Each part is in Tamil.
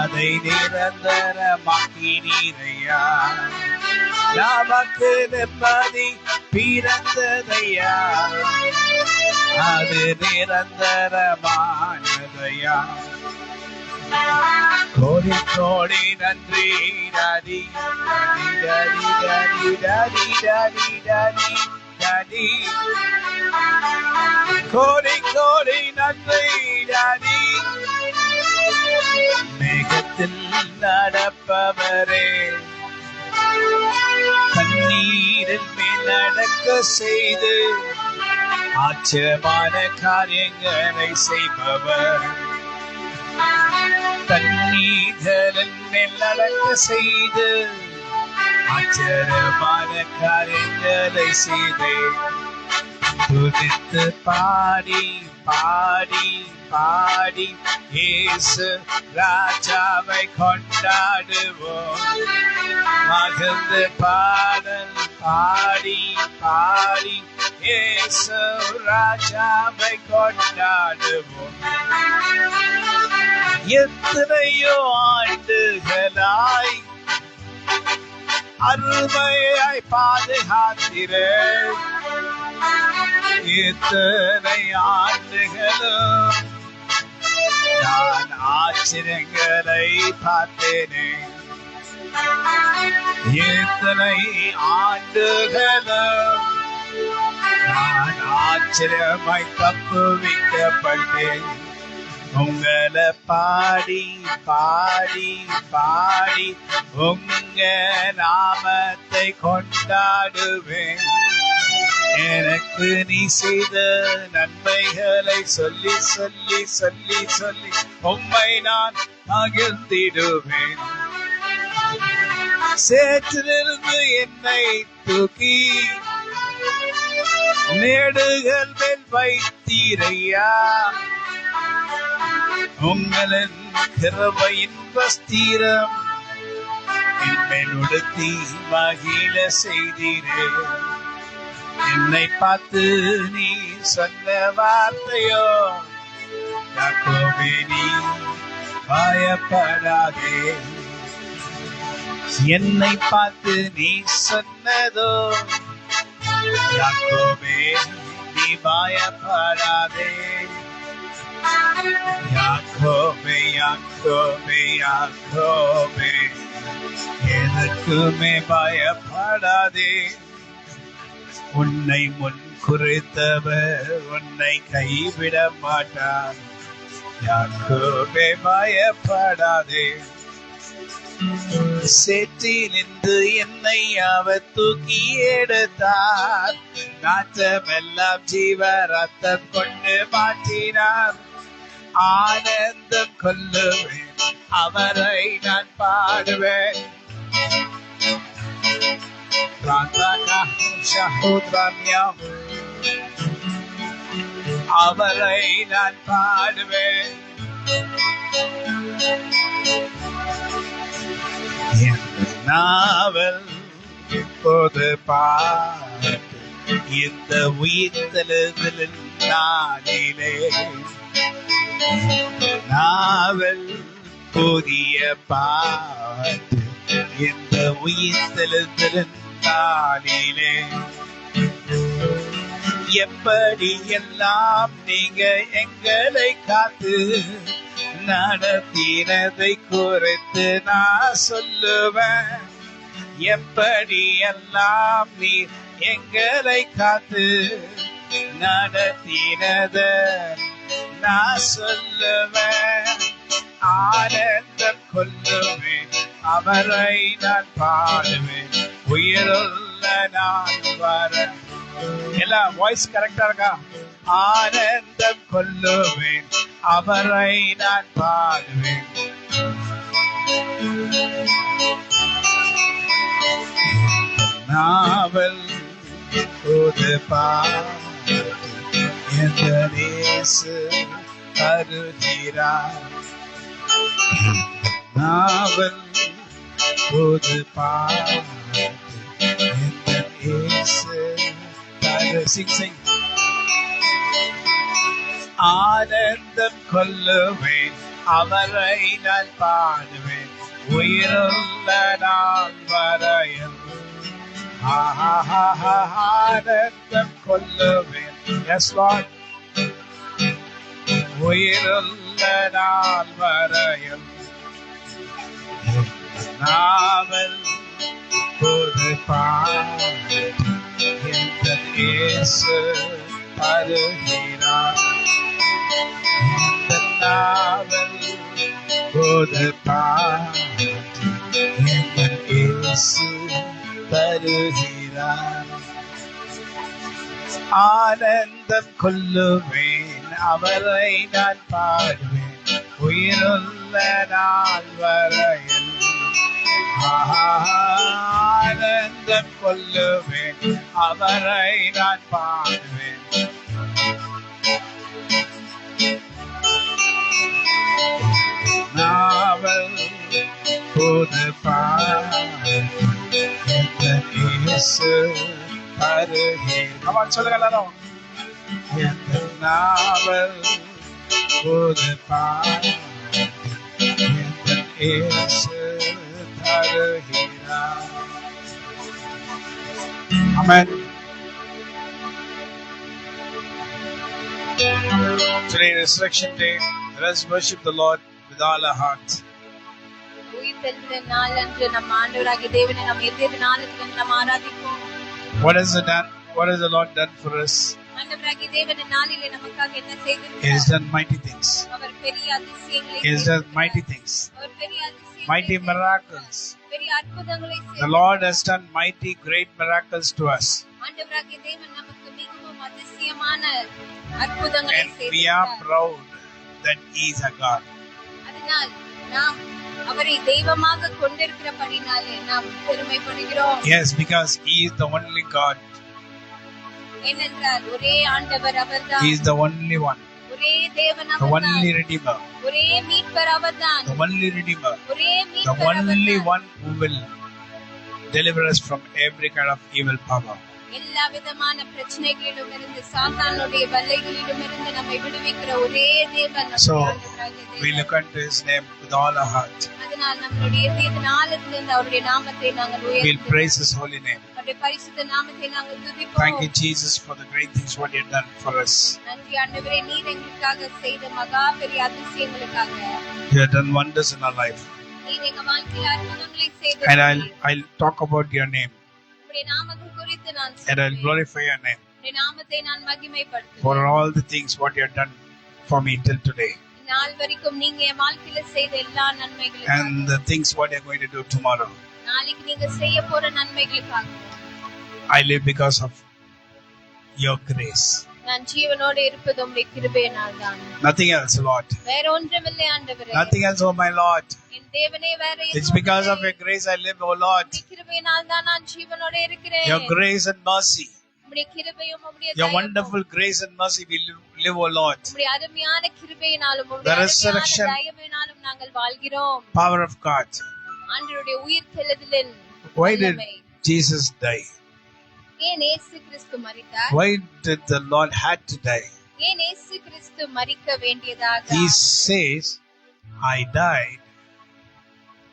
அதை நிரந்தரமாக்கினீரையா. நமக்கு நிம்மதி பிறந்ததையா, அது நிரந்தரமானதையா. கோடி கோடி நன்றி daddy daddy daddy daddy daddy daddy daddy. கோடி கோடி நன்றி டாடி. மேகத்தில் நடப்பவரே, கண்ணீரில் மேல் நடக்க செய்து ஆச்சரியமான காரியங்களை செய்பவர். கண்ணீரில் மேல் நடக்க செய்து ஆச்சரியமான காரியங்களை செய்து துதித்து பாடி பாடி பாடி இயேசு ராஜாவை கொண்டாடுவோம். மகிழ்ந்து பாடல் பாடி பாடி இயேசு ராஜாவை கொண்டாடுவோம். எத்தனையோ ஆண்டுகளாய் அருமையாய் பாதுகாத்திரே, இத்தனை ஆண்டுகளும் நான் ஆச்சரியங்களை பார்த்தேனே. இத்தனை ஆண்டுகளும் நான் ஆச்சரியமாய் தப்புவிக்கப்பட்டேன். உங்களை பாடி பாடி பாடி உங்க நாமத்தை கொண்டாடுவேன். எனக்கு நீ செய்த நன்மைகளை சொல்லி சொல்லி சொல்லி சொல்லி உம்மை நான் மகிழ்ந்திடுவேன். சேற்றிலிருந்து என்னை தூக்கி மேடுகள் மேல் வைத்தீரையா. உங்களின் கிருபையின் வஸ்திரம் என்மேல் உடுத்தி மகிழ செய்தீரே. என்னை பார்த்து நீ சொன்ன வார்த்தையோ, யாக்கோபே நீ பயப்படாதே. என்னை பார்த்து நீ சொன்னதோ, யாக்கோபே நீ பயப்படாதே. யாக்கோபே யாக்கோபே யாக்கோபே எனக்குமே பயப்படாதே. உன்னை முன் குறித்தவர் உன்னை கைவிட மாட்டார். யாக்கோபே பயப்படாதே. சேற்றிலிருந்து என்னை அவர் தூக்கி எடுத்தார். நாற்றமெல்லாம் ஜீவ ரத்தம் கொண்டு மாற்றினார். ஆனந்தம் கொள்ளுவேன், அவரை நான் பாடுவேன். அவரை நான் பாடுவேன். நாவல் இப்போது பாட்டு இந்த உயிர்த்தெழுதலின் நாளிலே. நாவல் புதிய பாட்டு இந்த உயிர்த்தெழுதலின் நாளிலே. எப்படி எல்லாம் நீங்க எங்களை காத்து நடத்தினதை குறித்து நான் சொல்லுவேன். எப்படி எல்லாம் நீ எங்களை காத்து நடத்தினத நான் சொல்லுவேன். ஆனந்தம் கொள்ளுவேன், அவரை நான் பாடுவேன். உயிருள்ள நான் வர எல்லாம் வாய்ஸ் கரெக்டா இருக்கா? ஆனந்தம் கொள்ளுவேன், அவரை நான் பாடுவேன். நாவல் புது பாட்டு எந்த நேசு அருகிறார். நாவல் புது பாட்டு எந்த நேசு சிங். ஆனந்தம் கொள்ளுவேன், அவரை நான் பாடுவேன் உயிருள்ள நாள் வரையில். ஆனந்தம் கொள்ளுவேன். Yes, Lord. உயிருள்ள நாள் வரையில் நாவல் புது பாடு இந்த இயேசு தருகிறார். இந்த நாவல் புது பாடு இந்த இயேசு தருகிறார். ஆனந்தம் கொள்ளுவேன் அவரை நான் பாடுவேன் உயிருள்ள நாள் வரையில். ஆனந்தம் கொள்ளுவேன் அவரை நான் பாடுவேன். நாவல் புது பாடு இயேசு தருகிறார். சொல்லுங்க எல்லாரும். நாவல் புது பாடு இயேசு தருகிறார். Amen. Today, Resurrection Day, let us worship the Lord with all our heart. What has the Lord done for us? He has done mighty things. He has done mighty things. Mighty miracles. The Lord has done mighty great miracles to us. And we are proud that He is a God. Yes, because He is the only God. He is the only one. The only Redeemer. The only Redeemer. The only one who will deliver us from every kind of evil power. So we look unto His name with all our heart. We'll praise His holy name. Thank you, Jesus, for the great things what You have done for us. You have done wonders in our life. And I'll talk about Your name. And I'll glorify Your name for all the things what You have done for me till today. And the things what You are going to do tomorrow. I live because of Your grace. Nothing else, Lord. Nothing else, oh my Lord. It's because of Your grace I live, oh Lord. Your grace and mercy. Your wonderful grace and mercy we live, oh Lord. The resurrection power of God. Why did Jesus die? Why did the Lord had to die? He says, I died.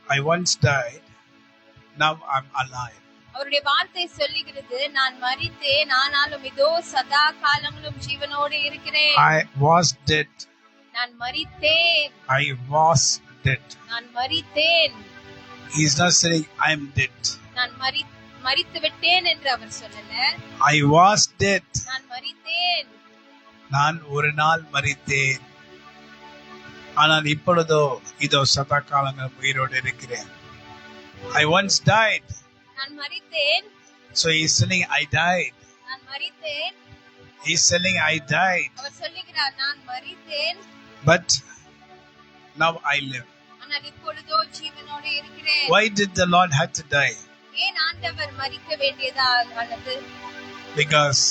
I once died. Now I'm alive. அவருடைய வார்த்தை சொல்லுகிறது, நான் மரித்தேன் ஆனாலும் இதோ சதா காலங்களும் ஜீவனோடு இருக்கிறேன். I was dead. நான் மரித்தேன். I was dead. நான் மரித்தேன். He is not saying I am dead. நான் மரித்து விட்டேன் என்று அவர் சொல்லல. I was dead. நான் மரித்தேன். நான் ஒரு நாள் மரித்தேன். ஆனால் இப்பொழுதோ இதோ சதா காலங்கள் உயிரோடு இருக்கிறேன். I once died. நான் மரித்தேன். So he is saying I died. நான் மரித்தேன். He is saying I died. அவர் சொல்லுகிறார் நான் மரித்தேன். But now I live. ஆனால் இப்பொழுதோ ஜீவனோடு இருக்கிறேன். Why did the Lord have to die? ஏன் ஆண்டவர் மரிக்க வேண்டியதானது? Because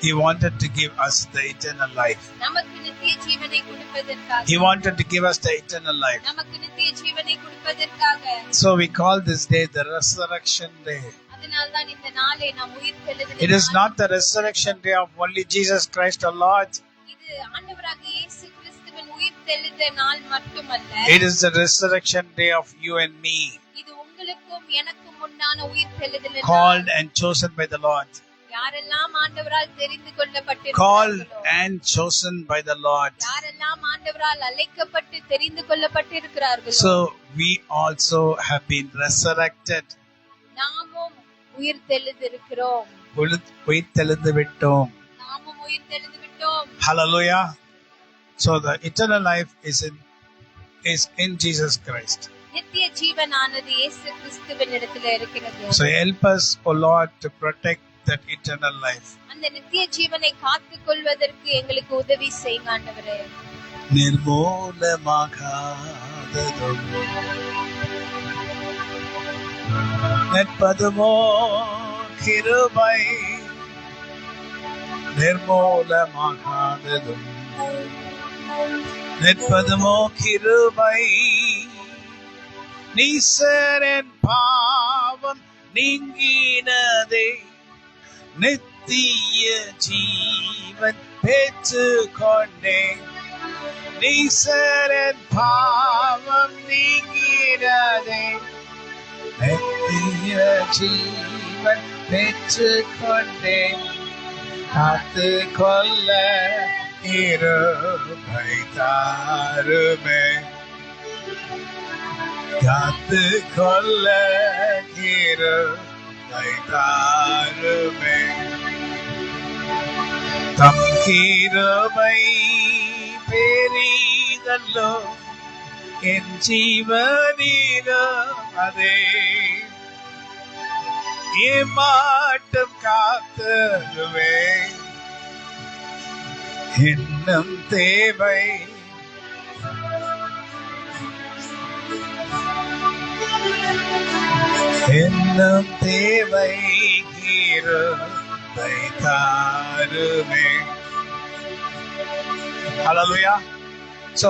He wanted to give us the eternal life. நமக்கு நித்திய ஜீவனை கொடுப்பதற்காக. He wanted to give us the eternal life. நமக்கு நித்திய ஜீவனை கொடுப்பதற்காக. So we call this day the resurrection day. அதனால்தான் இந்த நாளை நாம் உயிர்த்தெழுதல். It is not the resurrection day of only Jesus Christ our Lord. இது ஆண்டவராகிய இயேசு கிறிஸ்துவின் உயிர்த்தெழுதல் உயிர்த்தெழுந்த நாள் மட்டுமல்ல, it is the resurrection day of you and me, இது உங்களுக்கும் எனக்கும் உண்டான உயிர்த்தெழுதல் நாள். called and chosen by the Lord. யாரெல்லாம் ஆண்டவரால் தெரிந்து Called கொள்ளப்பட்டிருக்கிறார்களோ, and chosen by the Lord. யாரெல்லாம் ஆண்டவரால் அழைக்கப்பட்டு தெரிந்து கொள்ளப்பட்டிருக்கிறார்களோ, So we also have been resurrected. நாமும் உயிர்த்தெழுந்திருக்கிறோம். உயிர்த்தெழுந்து விட்டோம். நாமும் உயிர்த்தெழுந்து விட்டோம். Hallelujah. So the eternal life is in Jesus Christ. நித்திய ஜீவனானது இயேசு கிறிஸ்துவினிடத்தில் இருக்கிறது. So help us, O Lord, to protect that eternal life. அந்த நித்திய ஜீவனை காத்துக் கொள்வதற்கு எங்களுக்கு உதவி செய்யுங்க ஆண்டவரே. நிர்மூலமாகாததும் நிற்பதுமோ கிருபை, நிர்மூலமாகாததும் நிற்பதுமோ கிருபை, நீசரின் பாவம் நீங்கினதே, நித்திய ஜீவன் பெற்றுக் கொண்டேன். நீசரின் பாவம் நீங்கினதே, நித்திய ஜீவன் பெற்றுக் கொண்டேன். காத்து கொள்ள கிருபை தாருமே, காத்து கொள்ள கிருபை தாருமே. தம் கிருபை பெரிதல்லோ, என் ஜீவனிலும் அதே ஏமாட்டம் காத்ததுவே இன்னும் தேவை. இன்னும் தேவை கிருபை தாருமே. Hallelujah. So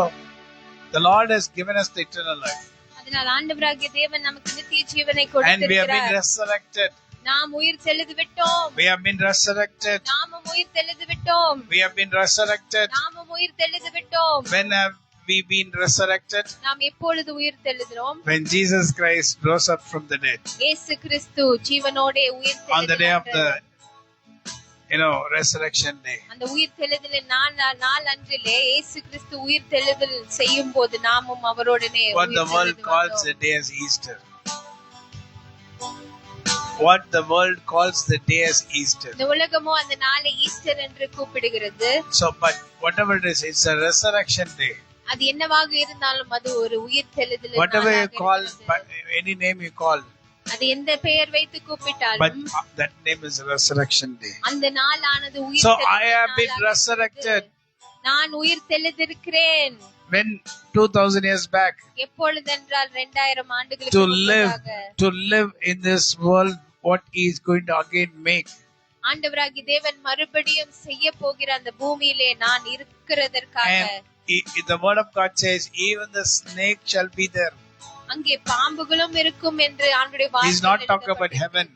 the Lord has given us the eternal life. அதனால் ஆண்டவராகிய தேவன் நமக்கு நித்திய ஜீவனை And we have been கொடுத்திருக்கிறார். resurrected. நாம் உயிர்த்தெழுந்து விட்டோம். We have been resurrected. நாமும் உயிர்த்தெழுந்து விட்டோம். We have been resurrected. நாமும் உயிர்த்தெழுந்து விட்டோம். When have we been resurrected? நாம் எப்பொழுது உயிர்த்தெழுகிறோம்? When Jesus Christ rose up from the dead. இயேசு கிறிஸ்து ஜீவனோடே On the day of the resurrection day. அந்த உயிர்த்தெழுதலின் நாள் அன்றிலே இயேசு கிறிஸ்து உயிர்த்தெழுதல் செய்யும் போது நாமும் அவரோடனே What the world calls the day as Easter. What the world calls the day as Easter. இந்த உலகமோ அந்த நாளை ஈஸ்டர் என்று கூப்பிடுகிறது. So but whatever it is, it's a resurrection day. அது என்னவாக இருந்தாலும் அது ஒரு உயிர்த்தெழுதல். Whatever you call, any name you call, அது எந்த பெயர் வைத்து but கூப்பிட்டாலும் that name is resurrection day. அந்த நாளானது So உயிர்த்தெழுதல். I have been resurrected. நான் உயிர்த்தெழுந்திருக்கிறேன். When 2000 years back, எப்பொழுதென்றால் 2000 ஆண்டுகளுக்கு to முன்னதாக live in this world, what he is going to again make. ஆண்டவராகிய தேவன் மறுபடியும் செய்ய போகிற அந்த பூமியிலே நான் இருக்கிறதற்காக. And the word of God says, even the snake shall be there. அங்கே பாம்புகளும் இருக்கும் என்று ஆண்டவருடைய He is not talking about heaven.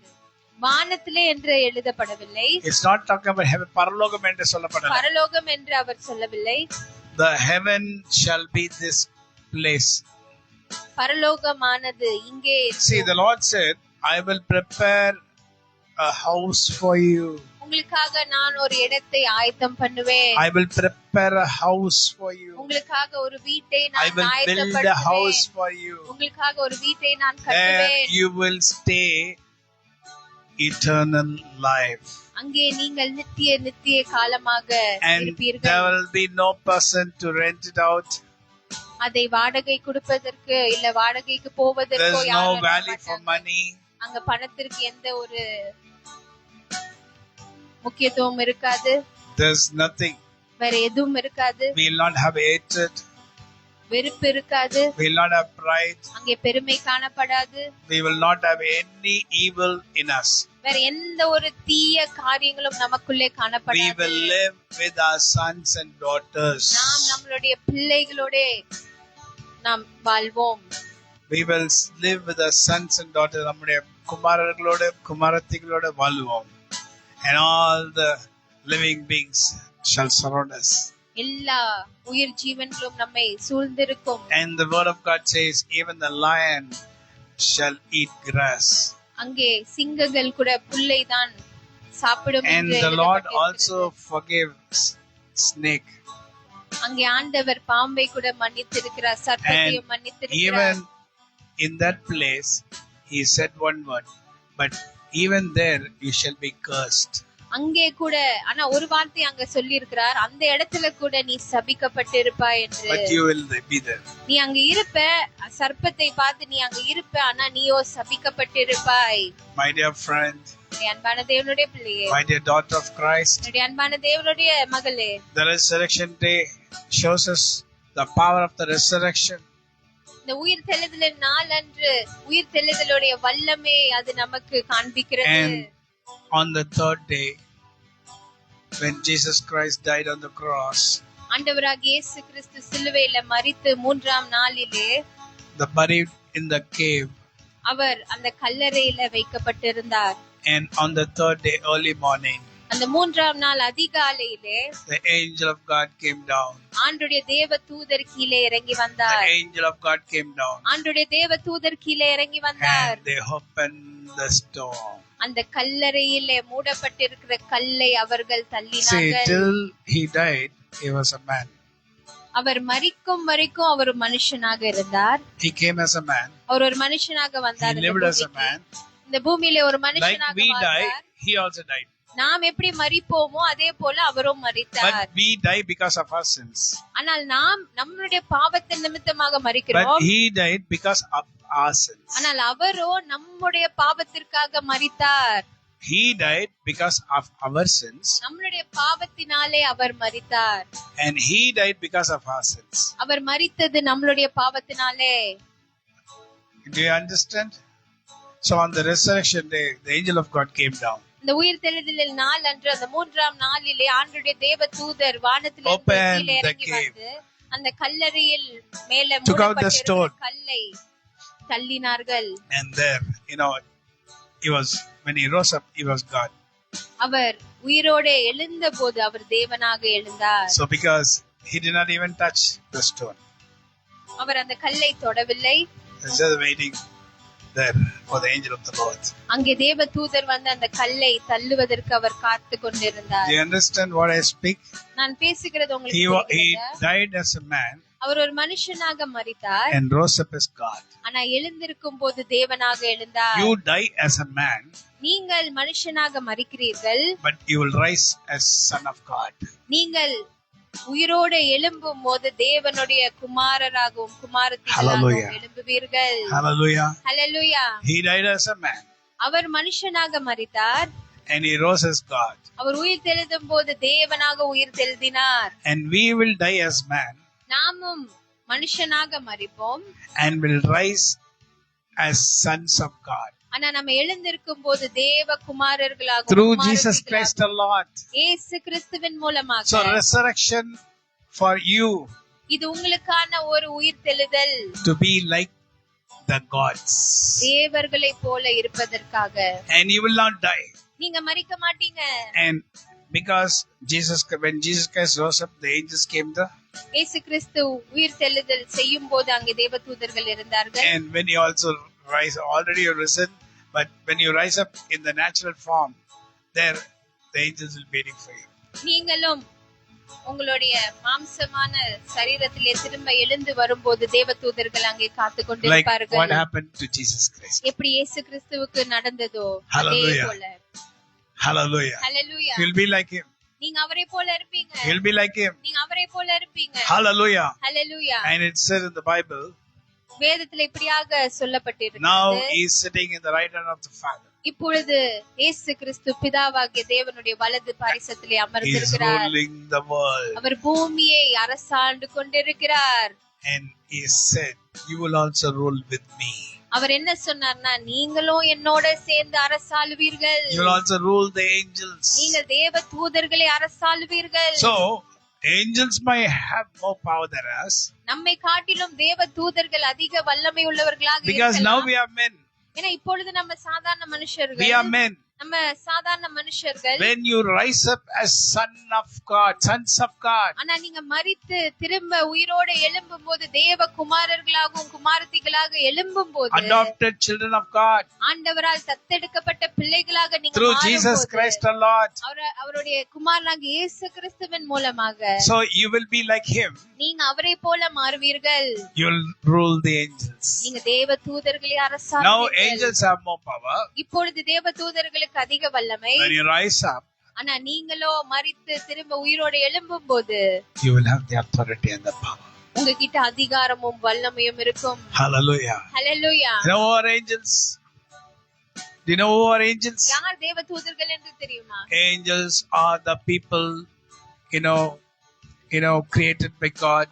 வானத்திலே என்று எழுதப்படவில்லை. It's not talking about heaven. பரலோகம் என்று சொல்லப்படவில்லை. பரலோகம் என்று அவர் சொல்லவில்லை. The heaven shall be this place. பரலோகமானது இங்கே. See, the Lord said, I will prepare a house for you. உங்களுக்காக நான் ஒரு இடத்தை ஆயத்தம் பண்ணுவேன். I will prepare a house for you. உங்களுக்காக ஒரு வீட்டை I நான் will ஆயத்தம் build a house பண்ணுவேன். for you. உங்களுக்காக ஒரு வீட்டை நான் There கட்டுவேன். you will stay eternal life. அங்கே நீங்கள் நித்திய காலமாக And இருப்பீர்கள். there will be no person to rent it out. அதை வாடகை கொடுப்பதற்கு இல்ல வாடகைக்கு There போவதற்கோ is no யாரும் value for money. அங்க பணத்திற்கு எந்த ஒரு முக்கியத்துவம் இருக்காது. There's nothing. வேற எதுவும் இருக்காது. We will not have hatred. வெறுப்பு இருக்காது. We will not have pride. அங்கே பெருமை காணப்படாது. We will not have any evil in us. வேற எந்த ஒரு தீய காரியங்களும் நமக்குள்ளே We காணப்படாது. will live with our sons and daughters. நாம் நம்மளுடைய பிள்ளைகளோட நாம் வாழ்வோம். We will live with our sons and daughters. நம்முடைய குமாரர்களோட குமாரத்திகளோட வாழ்வோம். And all the living beings shall surround us. எல்லா உயிர் ஜீவன்களும் நம்மை சூழ்ந்திருக்கும். And the word of God says, even the lion shall eat grass. அங்கே சிங்கங்கள் கூட புல்லை தான் சாப்பிடும் And என்று the Lord எழுதப்பட்டிருக்கிறது. also forgave snake. அங்கே ஆண்டவர் பாம்பை கூட மன்னித்திருக்கிறார், சர்ப்பத்தையும் Even மன்னித்திருக்கிறார். in that place, He said one word, but even there you shall be cursed. அங்கே கூட ஆனா ஒரு வார்த்தை அங்க சொல்லி இருக்கிறார், அந்த இடத்துல கூட நீ சபிக்கப்பட்டிருப்பாய் என்று. But you will be there. நீ அங்க இருப்ப, சர்ப்பத்தை பார்த்து நீ அங்க இருப்ப, ஆனா நீயோ சபிக்கப்பட்டிருப்பாய். My dear friend, என்னுடைய அன்பான தேவனுடைய பிள்ளையே, my dear daughter of Christ, என்னுடைய அன்பான தேவனுடைய மகளே, the resurrection day shows us the power of the resurrection. இந்த உயிர் தெழுதல் நாள் அன்று உயிர் தெழுதலுடைய வல்லமே அது நமக்கு காண்பிக்கிறது. And on the third day, when Jesus Christ died on the cross, ஆண்டவராகிய இயேசு கிறிஸ்து சிலுவையில மரித்து மூன்றாம் நாளிலே the buried in the cave, அவர் அந்த கல்லறையில வைக்கப்பட்டிருந்தார். and on the third day early morning, அந்த மூன்றாம் நாள் அதிகாலையிலே the angel of God came down. ஆண்டுடைய தேவ தூதர் கீழே இறங்கி The வந்தார். angel of God came down, ஆண்டுடைய தேவ தூதர் கீழே இறங்கி வந்தார். and they opened the stone. அந்த கல்லறையிலே மூடப்பட்டிருக்கிற கல்லை அவர்கள் See, தள்ளினார்கள். till he died, he was a man. அவர் மரிக்கும் வரைக்கும் அவர் மனுஷனாக இருந்தார். He came as a man. அவர் ஒரு மனுஷனாக He வந்தார். இந்த lived as a பூமிக்கு. man. இந்த பூமியில ஒரு Like மனுஷனாக we die, வாழ்ந்தார். he also died. நாம் எப்படி மரிப்போமோ அதே போல அவரும் மரித்தார். But we die because of our sins. ஆனால் நாம் நம்மளுடைய பாவத்தின் நிமித்தமாக But மரிக்கிறோம். he died because of our sins. ஆனால் அவரோ நம்முடைய பாவத்திற்காக மரித்தார். He died because of our sins, நம்மளுடைய பாவத்தினாலே அவர் மரித்தார். and he died because of our sins. அவர் மரித்தது நம்மளுடைய பாவத்தினாலே. Do you understand? So on the resurrection day, the angel of God came down, இந்த உயிர் தெழுதலில் நாள் அன்று அந்த மூன்றாம் நாளிலே ஆண்டுடைய தேவ தூதர் வானத்திலிருந்து Opened கீழே the இறங்கி cave. வந்து அந்த கல்லறையில் மேலே Took out the மூடப்பட்டிருக்கிற stone. கல்லை தள்ளினார்கள். and there, he was, when he rose up, he was God. அவர் உயிரோட எழுந்த போது அவர் தேவனாக எழுந்தார். So because he did not even touch the stone, அவர் அந்த கல்லை தொடவில்லை. he's just waiting there for the angel of the Lord. அங்கே தேவ தூதர் வந்து அந்த கல்லை தள்ளுவதற்கு அவர் காத்து Do கொண்டிருந்தார். you understand what I speak? நான் பேசுகிறது He உங்களுக்கு he புரிகிறதா? died as a man அவர் ஒரு மனுஷனாக மரித்தார், and rose up as God. ஆனா எழுந்திருக்கும் போது தேவனாக எழுந்தார். You die as a man, நீங்கள் மனுஷனாக மரிக்கிறீர்கள், but you will rise as son of God. நீங்கள் உயிரோடு எழும்பும் போது தேவனுடைய குமாரராகவும் குமாரத்திகளாகவும் Hallelujah. எழும்புவீர்கள். Hallelujah. Hallelujah. He died as a man அவர் மனுஷனாக மரித்தார், and he rose as God. அவர் உயிர் தெழுதும் போது தேவனாக உயிர் தெழுதினார். And we will die as man நாமும் மனுஷனாக மரிப்போம், and will rise as sons of God. ஆனா நம்ம எழுந்திருக்கும் போது தேவ குமாரர்களாக Through Jesus Christ the Lord. இயேசு கிறிஸ்துவின் மூலமாக. So resurrection for you இது உங்களுக்கான ஒரு உயிர் தெழுதல், to be like the gods. தேவர்களை போல இருப்பதற்காக. And you will not die. நீங்க மரிக்க மாட்டீங்க. And because when Jesus Christ rose up, the angels came there. இயேசு கிறிஸ்து உயிர் தெழுதல் செய்யும் போது அங்கே தேவதூதர்கள் இருந்தார்கள். And when you also rise, already you're risen, but when you rise up in the natural form, there the angels will be waiting for you. நீங்களும் உங்களுடைய மாம்சமான சரீரத்திலே திரும்ப எழுந்து வரும்போது தேவதூதர்கள் அங்கே காத்து Like what கொண்டிருப்பார்கள். happened to Jesus Christ. எப்படி இயேசு கிறிஸ்துவுக்கு நடந்ததோ அதே Hallelujah. போல. Hallelujah. Hallelujah. You'll be like him. நீங்க அவரை போல இருப்பீங்க. You'll be like him. நீங்க அவரை போல இருப்பீங்க. Hallelujah. Hallelujah. And it said in the Bible, வேதத்துல இப்படியாக now சொல்லப்பட்டிருக்கிறது. he is sitting in the right hand of the Father. இப்பொழுது இயேசு கிறிஸ்து பிதாவாகிய தேவனுடைய வலது பாரிசத்திலே He is அமர்ந்திருக்கிறார். ruling the world. அவர் பூமியை அரசாண்டு கொண்டிருக்கிறார். And he said, you will also rule with me. அவர் என்ன சொன்னார்னா, நீங்களும் என்னோட சேர்ந்து அரசாளுவீர்கள். You will also rule the angels. நீங்கள் தேவ தூதர்களை அரசாளுவீர்கள். So, angels might have more power than us. நம்மை காட்டிலும் தேவ தூதர்கள் அதிக வல்லமை உள்ளவர்களாக Because now இருக்கலாம். we are men. ஏன்னா இப்பொழுது நம்ம சாதாரண We மனுஷர்கள். are men. நம்ம சாதாரண மனுஷர்கள். When you rise up as sons of God, ஆனா நீங்க மரித்து திரும்ப உயிரோட எழும்பும்போது தேவ குமாரர்களாகவும் குமாரத்திகளாக எழும்பும்போது, adopted children of God, ஆண்டவரால் தத்தெடுக்கப்பட்ட பிள்ளைகளாக நீங்க through Jesus Christ our Lord, அவருடைய குமாரனாகிய இயேசு கிறிஸ்துவின் மூலமாக, so you will be like him. நீங்க அவரை போல மாறுவீர்கள். You will rule the angels. நீங்க தேவ தூதர்களை Now அரசாளுவீர்கள். angels have more power. இப்பொழுது தேவ தூதர்களுக்கு அதிக வல்லமை. When you rise up, ஆனா நீங்களோ மரித்து திரும்ப உயிரோட எழும்பும்போது, you will have the authority and the power. உங்ககிட்ட அதிகாரமும் வல்லமையும் இருக்கும். Hallelujah. Hallelujah. You know who are angels? Do you know who are angels? யார் தேவ தூதர்கள் என்று தெரியுமா? Angels are the people, you know, created by God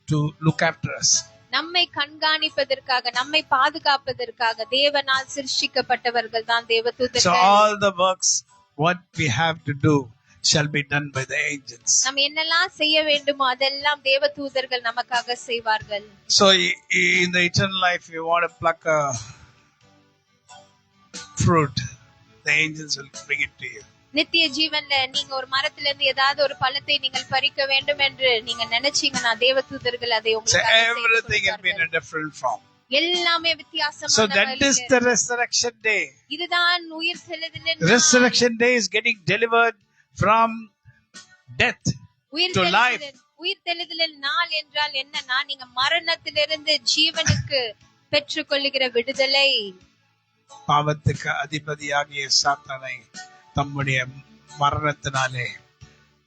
to look after us. நம்மை கண்காணிப்பதற்காக, நம்மை பாதுகாப்பதற்காக தேவனால் சிருஷ்டிக்கப்பட்டவர்கள் தான் தேவ So தூதர்கள். all the works what we have to do shall be done by the angels. நம்ம என்னெல்லாம் செய்ய வேண்டுமோ அதெல்லாம் தேவ தூதர்கள் நமக்காக செய்வார்கள். So in the eternal life, you want to pluck a fruit, the angels will bring it to you. நித்திய ஜீவன்ல நீங்க ஒரு மரத்துல இருந்து ஏதாவது ஒரு பழத்தை நீங்கள் பறிக்க வேண்டும் என்று நீங்க நினைச்சீங்கன்னா தேவ தூதர்கள் அதை So உங்களுக்கு everything will be in a different form. எல்லாமே So வித்தியாசமான that is the resurrection day. இதுதான் உயிர் தெழுதலின் Resurrection day is getting delivered from death to life. உயிர் தெழுதலின் நாள் என்றால் என்னன்னா, நீங்க மரணத்திலிருந்து ஜீவனுக்கு பெற்றுக்கொள்ளுகிற விடுதலை. பாவத்துக்கு அதிபதியாகிய சாத்தானை தம்முடைய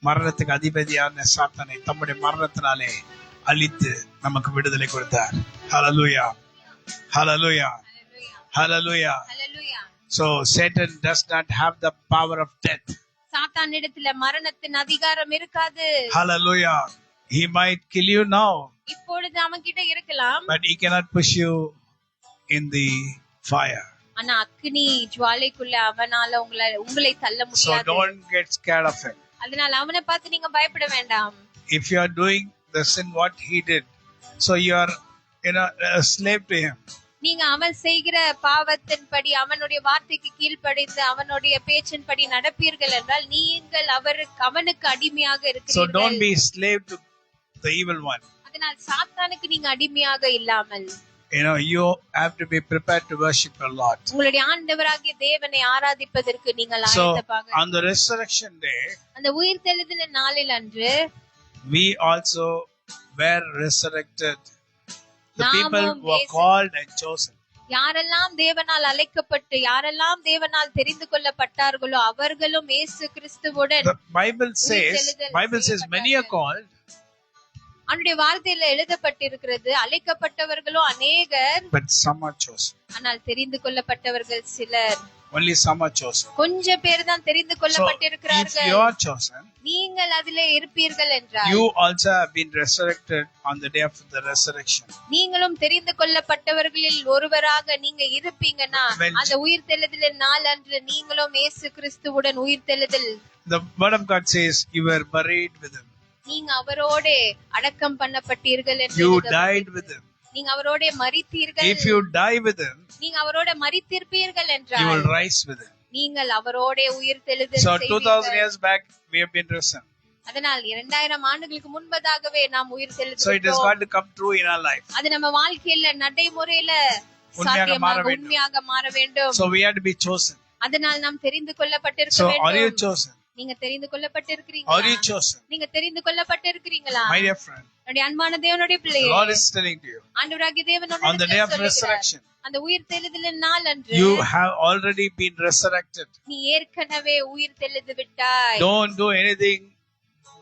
மரணத்துக்கு அதிபதியான சாத்தானை தம்முடைய மரணத்தினாலே அழித்து நமக்கு விடுதலை கொடுத்தார். Hallelujah. Hallelujah. Hallelujah. Hallelujah. So Satan does not have the power of death. சாத்தானிடத்துல மரணத்தின் அதிகாரம் இருக்காது. Hallelujah. He might kill you now, இப்பொழுது அவன் கிட்ட இருக்கலாம், but he cannot push you in the fire. ஆனா அக்னி ஜுவாலைக்குள்ள அவனால உங்களை தள்ள So முடியாது. don't get scared of him. அதனால அவனை பார்த்து நீங்க பயப்பட வேண்டாம். If you are doing the sin what he did, so you are a slave to him. நீங்க அவன் செய்கிற பாவத்தின்படி அவனுடைய வார்த்தைக்கு கீழ்ப்படிந்து அவனுடைய பேச்சின்படி நடப்பீர்கள் என்றால் நீங்கள் அவனுக்கு அடிமையாக So இருக்கிறீர்கள். don't be slave to the evil one. அதனால் சாத்தானுக்கு நீங்க அடிமையாக இல்லாமல், You have to be prepared to worship your Lord. உங்களுடைய ஆண்டவராகிய தேவனை ஆராதிப்பதற்கு நீங்கள் So ஆயத்தமாக. on the resurrection day, அந்த உயிர் தெழுதலின் நாளில் அன்று we also were resurrected. The people நாமும் who are called and chosen. யாரெல்லாம் தேவனால் அழைக்கப்பட்டு யாரெல்லாம் தேவனால் தெரிந்து கொள்ளப்பட்டார்களோ அவர்களும் இயேசு கிறிஸ்துவுடன். The Bible says many are called, அவருடைய வார்த்தையில எழுதப்பட்டிருக்கிறது, அழைக்கப்பட்டவர்களோ அநேகர், but some are chosen. ஆனால் தெரிந்து கொள்ளப்பட்டவர்கள் சிலர். Only some are chosen. கொஞ்சம் பேர் தான் தெரிந்து So if கொள்ளப்பட்டிருக்கிறார்கள். you are chosen, நீங்கள் அதிலே இருப்பீர்கள் என்றால் you also have been resurrected on the day of the resurrection. நீங்களும் தெரிந்து கொள்ளப்பட்டவர்களில் ஒருவராக நீங்க இருப்பீங்கன்னா அந்த உயிர் தெழுதலின் நாள் அன்று நீங்களும் இயேசு கிறிஸ்துவுடன் உயிர் தெழுதல். The word of God says you were buried with him. நீங்க அவரோட அடக்கம் பண்ணப்பட்டீர்கள் என்று You எழுதப்பட்டிருக்கிறது. died with him. நீங்க அவரோட மரித்தீர்கள். If you die with him, நீங்க அவரோட மரித்திருப்பீர்கள் you என்றால் will rise with him. நீங்கள் அவரோட உயிர் தெழுதல் So 2000 செய்வீர்கள். years back we have been risen. அதனால் 2000 ஆண்டுகளுக்கு முன்பதாகவே நாம் உயிர் So it has தெழுதல். got to come true in our life. அது நம்ம வாழ்க்கையில நடைமுறையில உண்மையாக மாற சாத்தியமாக வேண்டும். உண்மையாக மாற வேண்டும். So we have to be chosen. அதனால் நாம் தெரிந்து கொள்ளப்பட்டிருக்க So are you வேண்டும். chosen? நீங்க தெரிந்து Are கொள்ளப்பட்டிருக்கிறீங்களா? you chosen? நீங்க தெரிந்து கொள்ளப்பட்டிருக்கிறீங்களா? My dear friend, என்னுடைய அன்பான தேவனுடைய the பிள்ளையே, Lord is telling to you, ஆண்டவராகிய தேவன் on the day of சொல்லுகிறார், resurrection, அந்த உயிர் தெழுதலின் நாள் அன்று you have already been resurrected. நீ ஏற்கனவே உயிர் தெழுது விட்டாய். Don't do anything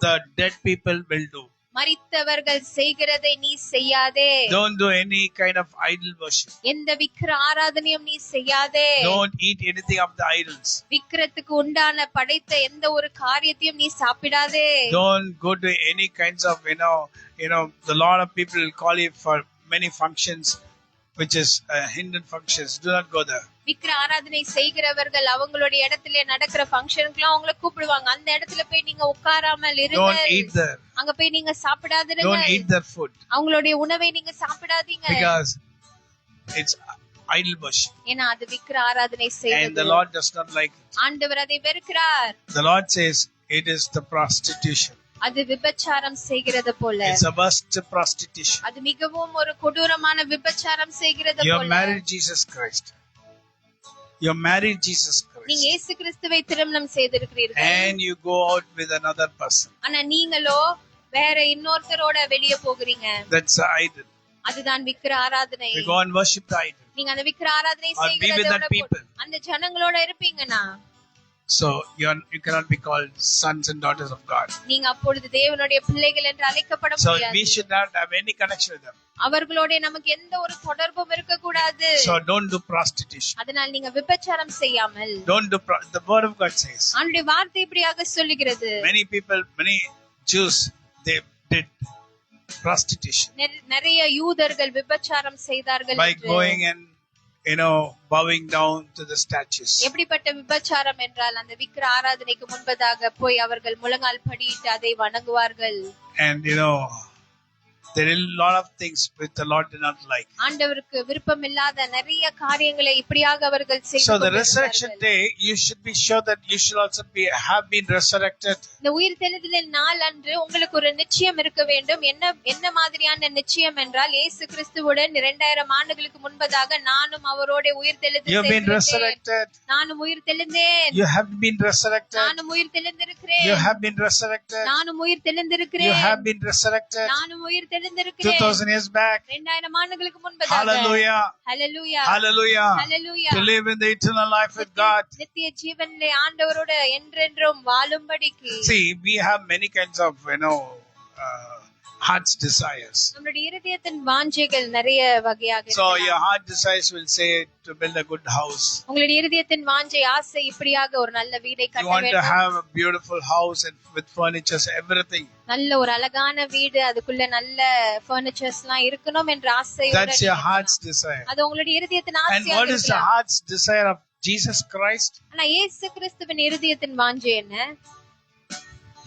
the dead people will do. மரித்தவர்கள் செய்கிறதை நீ செய்யாதே. Don't do any kind of idol worship. எந்த விக்கிர ஆராதனையும் நீ செய்யாதே. Don't eat anything of the idols. விக்கிரத்துக்கு உண்டான படைத்த எந்த ஒரு காரியத்தையும் நீ சாப்பிடாதே. Don't go to any kinds of the lot of people call you for many functions which is hidden functions. Do not go there. விக்கிர ஆராதனை செய்கிறவர்கள் அவங்களுடைய இடத்துல நடக்கிற ஃபங்க்ஷனுக்குலாம் அவங்கள கூப்பிடுவாங்க. அந்த இடத்துல போய் நீங்க உட்காராமல் இருங்க. Don't eat there. அங்க போய் நீங்க சாப்பிடாதீங்க. Don't eat their food. அவங்களுடைய உணவை நீங்க சாப்பிடாதீங்க. Because it's idol worship. ஏன்னா அது விக்கிர ஆராதனை And செய்வது. the Lord does not like it. ஆண்டவர் அதை வெறுக்கிறார். The Lord says it is the prostitution. அது விபச்சாரம் செய்கிறது போல. It's a worst prostitution. அது மிகவும் ஒரு கொடூரமான விபச்சாரம் செய்கிறது You போல. have married Jesus Christ. You have married Jesus Christ. நீங்க இயேசு கிறிஸ்துவை திருமணம் செய்திருக்கிறீர்கள். And you go out with another person. ஆனா நீங்களோ வேற இன்னொருத்தரோட வெளிய போகிறீங்க. That's the idol. அதுதான் விக்கிர ஆராதனை. You go and worship the idol. நீங்க அந்த விக்கிர ஆராதனை Or be with that people. அந்த ஜனங்களோட இருப்பீங்கனா So you cannot be called sons and daughters of God. நீங்க அப்பொழுது தேவனுடைய பிள்ளைகள் என்று அழைக்கப்பட So முடியாது. we should not have any connection with them. அவர்களோட நமக்கு எந்த ஒரு தொடர்பும் இருக்க கூடாது. So don't do prostitution. அதனால் நீங்க விபச்சாரம் செய்யாமல். Don't do the word of God says. ஆண்டவருடைய வார்த்தை இப்படியாக சொல்லுகிறது. Many Jews they did prostitution நிறைய யூதர்கள் விபச்சாரம் செய்தார்கள். by going and bowing down to the statues. எப்படிப்பட்ட விபச்சாரம் என்றால் அந்த விக்கிர ஆராதனைக்கு முன்பதாக போய் அவர்கள் முழங்கால் படியிட்டு அதை வணங்குவார்கள். And there are a lot of things which the Lord did not like. ஆண்டவருக்கு விருப்பம் இல்லாத நிறைய காரியங்களை இப்படியாக அவர்கள் செய்தார்கள். So the resurrection day you should be sure that you should also have been resurrected. இந்த உயிர்த்தெழுதலின் நாள் அன்று உங்களுக்கு ஒரு நிச்சயம் இருக்க வேண்டும். என்ன மாதிரியான நிச்சயம் என்றால் இயேசு கிறிஸ்துவுடன் 2000 ஆண்டுகளுக்கு முன்பதாக நானும் அவரோட உயிர்த்தெழுந்தேன். You have been resurrected. நானும் உயிர்த்தெழுந்தேன். You have been resurrected. நானும் உயிர்த்தெழுந்திருக்கிறேன். You have been resurrected. நானும் உயிர்த்தெழுந்திருக்கிறேன். You have been resurrected. நானும் உயிர்த்தெழுந்திருக்கிறேன். 2000 years back. 2000 ஆண்டுகளுக்கு முன்பதாக. Hallelujah. Hallelujah. Hallelujah. Hallelujah. To live in the eternal life with God. நித்திய ஜீவனிலே ஆண்டவரோட என்றென்றும் வாழும்படிக்கு. See, we have many kinds of heart's desires. நம்மளுடைய இதயத்தின் வாஞ்சைகள் நிறைய வகையாக So இருக்கலாம். your heart desires will say to build a good house. உங்களுடைய இதயத்தின் வாஞ்சை ஆசை இப்படியாக ஒரு நல்ல வீடை You கட்ட want to வேண்டும். have a beautiful house and with furnitures, everything. நல்ல ஒரு அழகான வீடு, அதுக்குள்ள நல்ல ஃபர்னிச்சர்ஸ்லாம் இருக்கணும் என்ற ஆசை. That's your heart's desire. அது உங்களுடைய இதயத்தின் And ஆசையாக what is the இருக்கலாம். heart's desire of Jesus Christ? ஆனா இயேசு கிறிஸ்துவின் இதயத்தின் வாஞ்சை என்ன?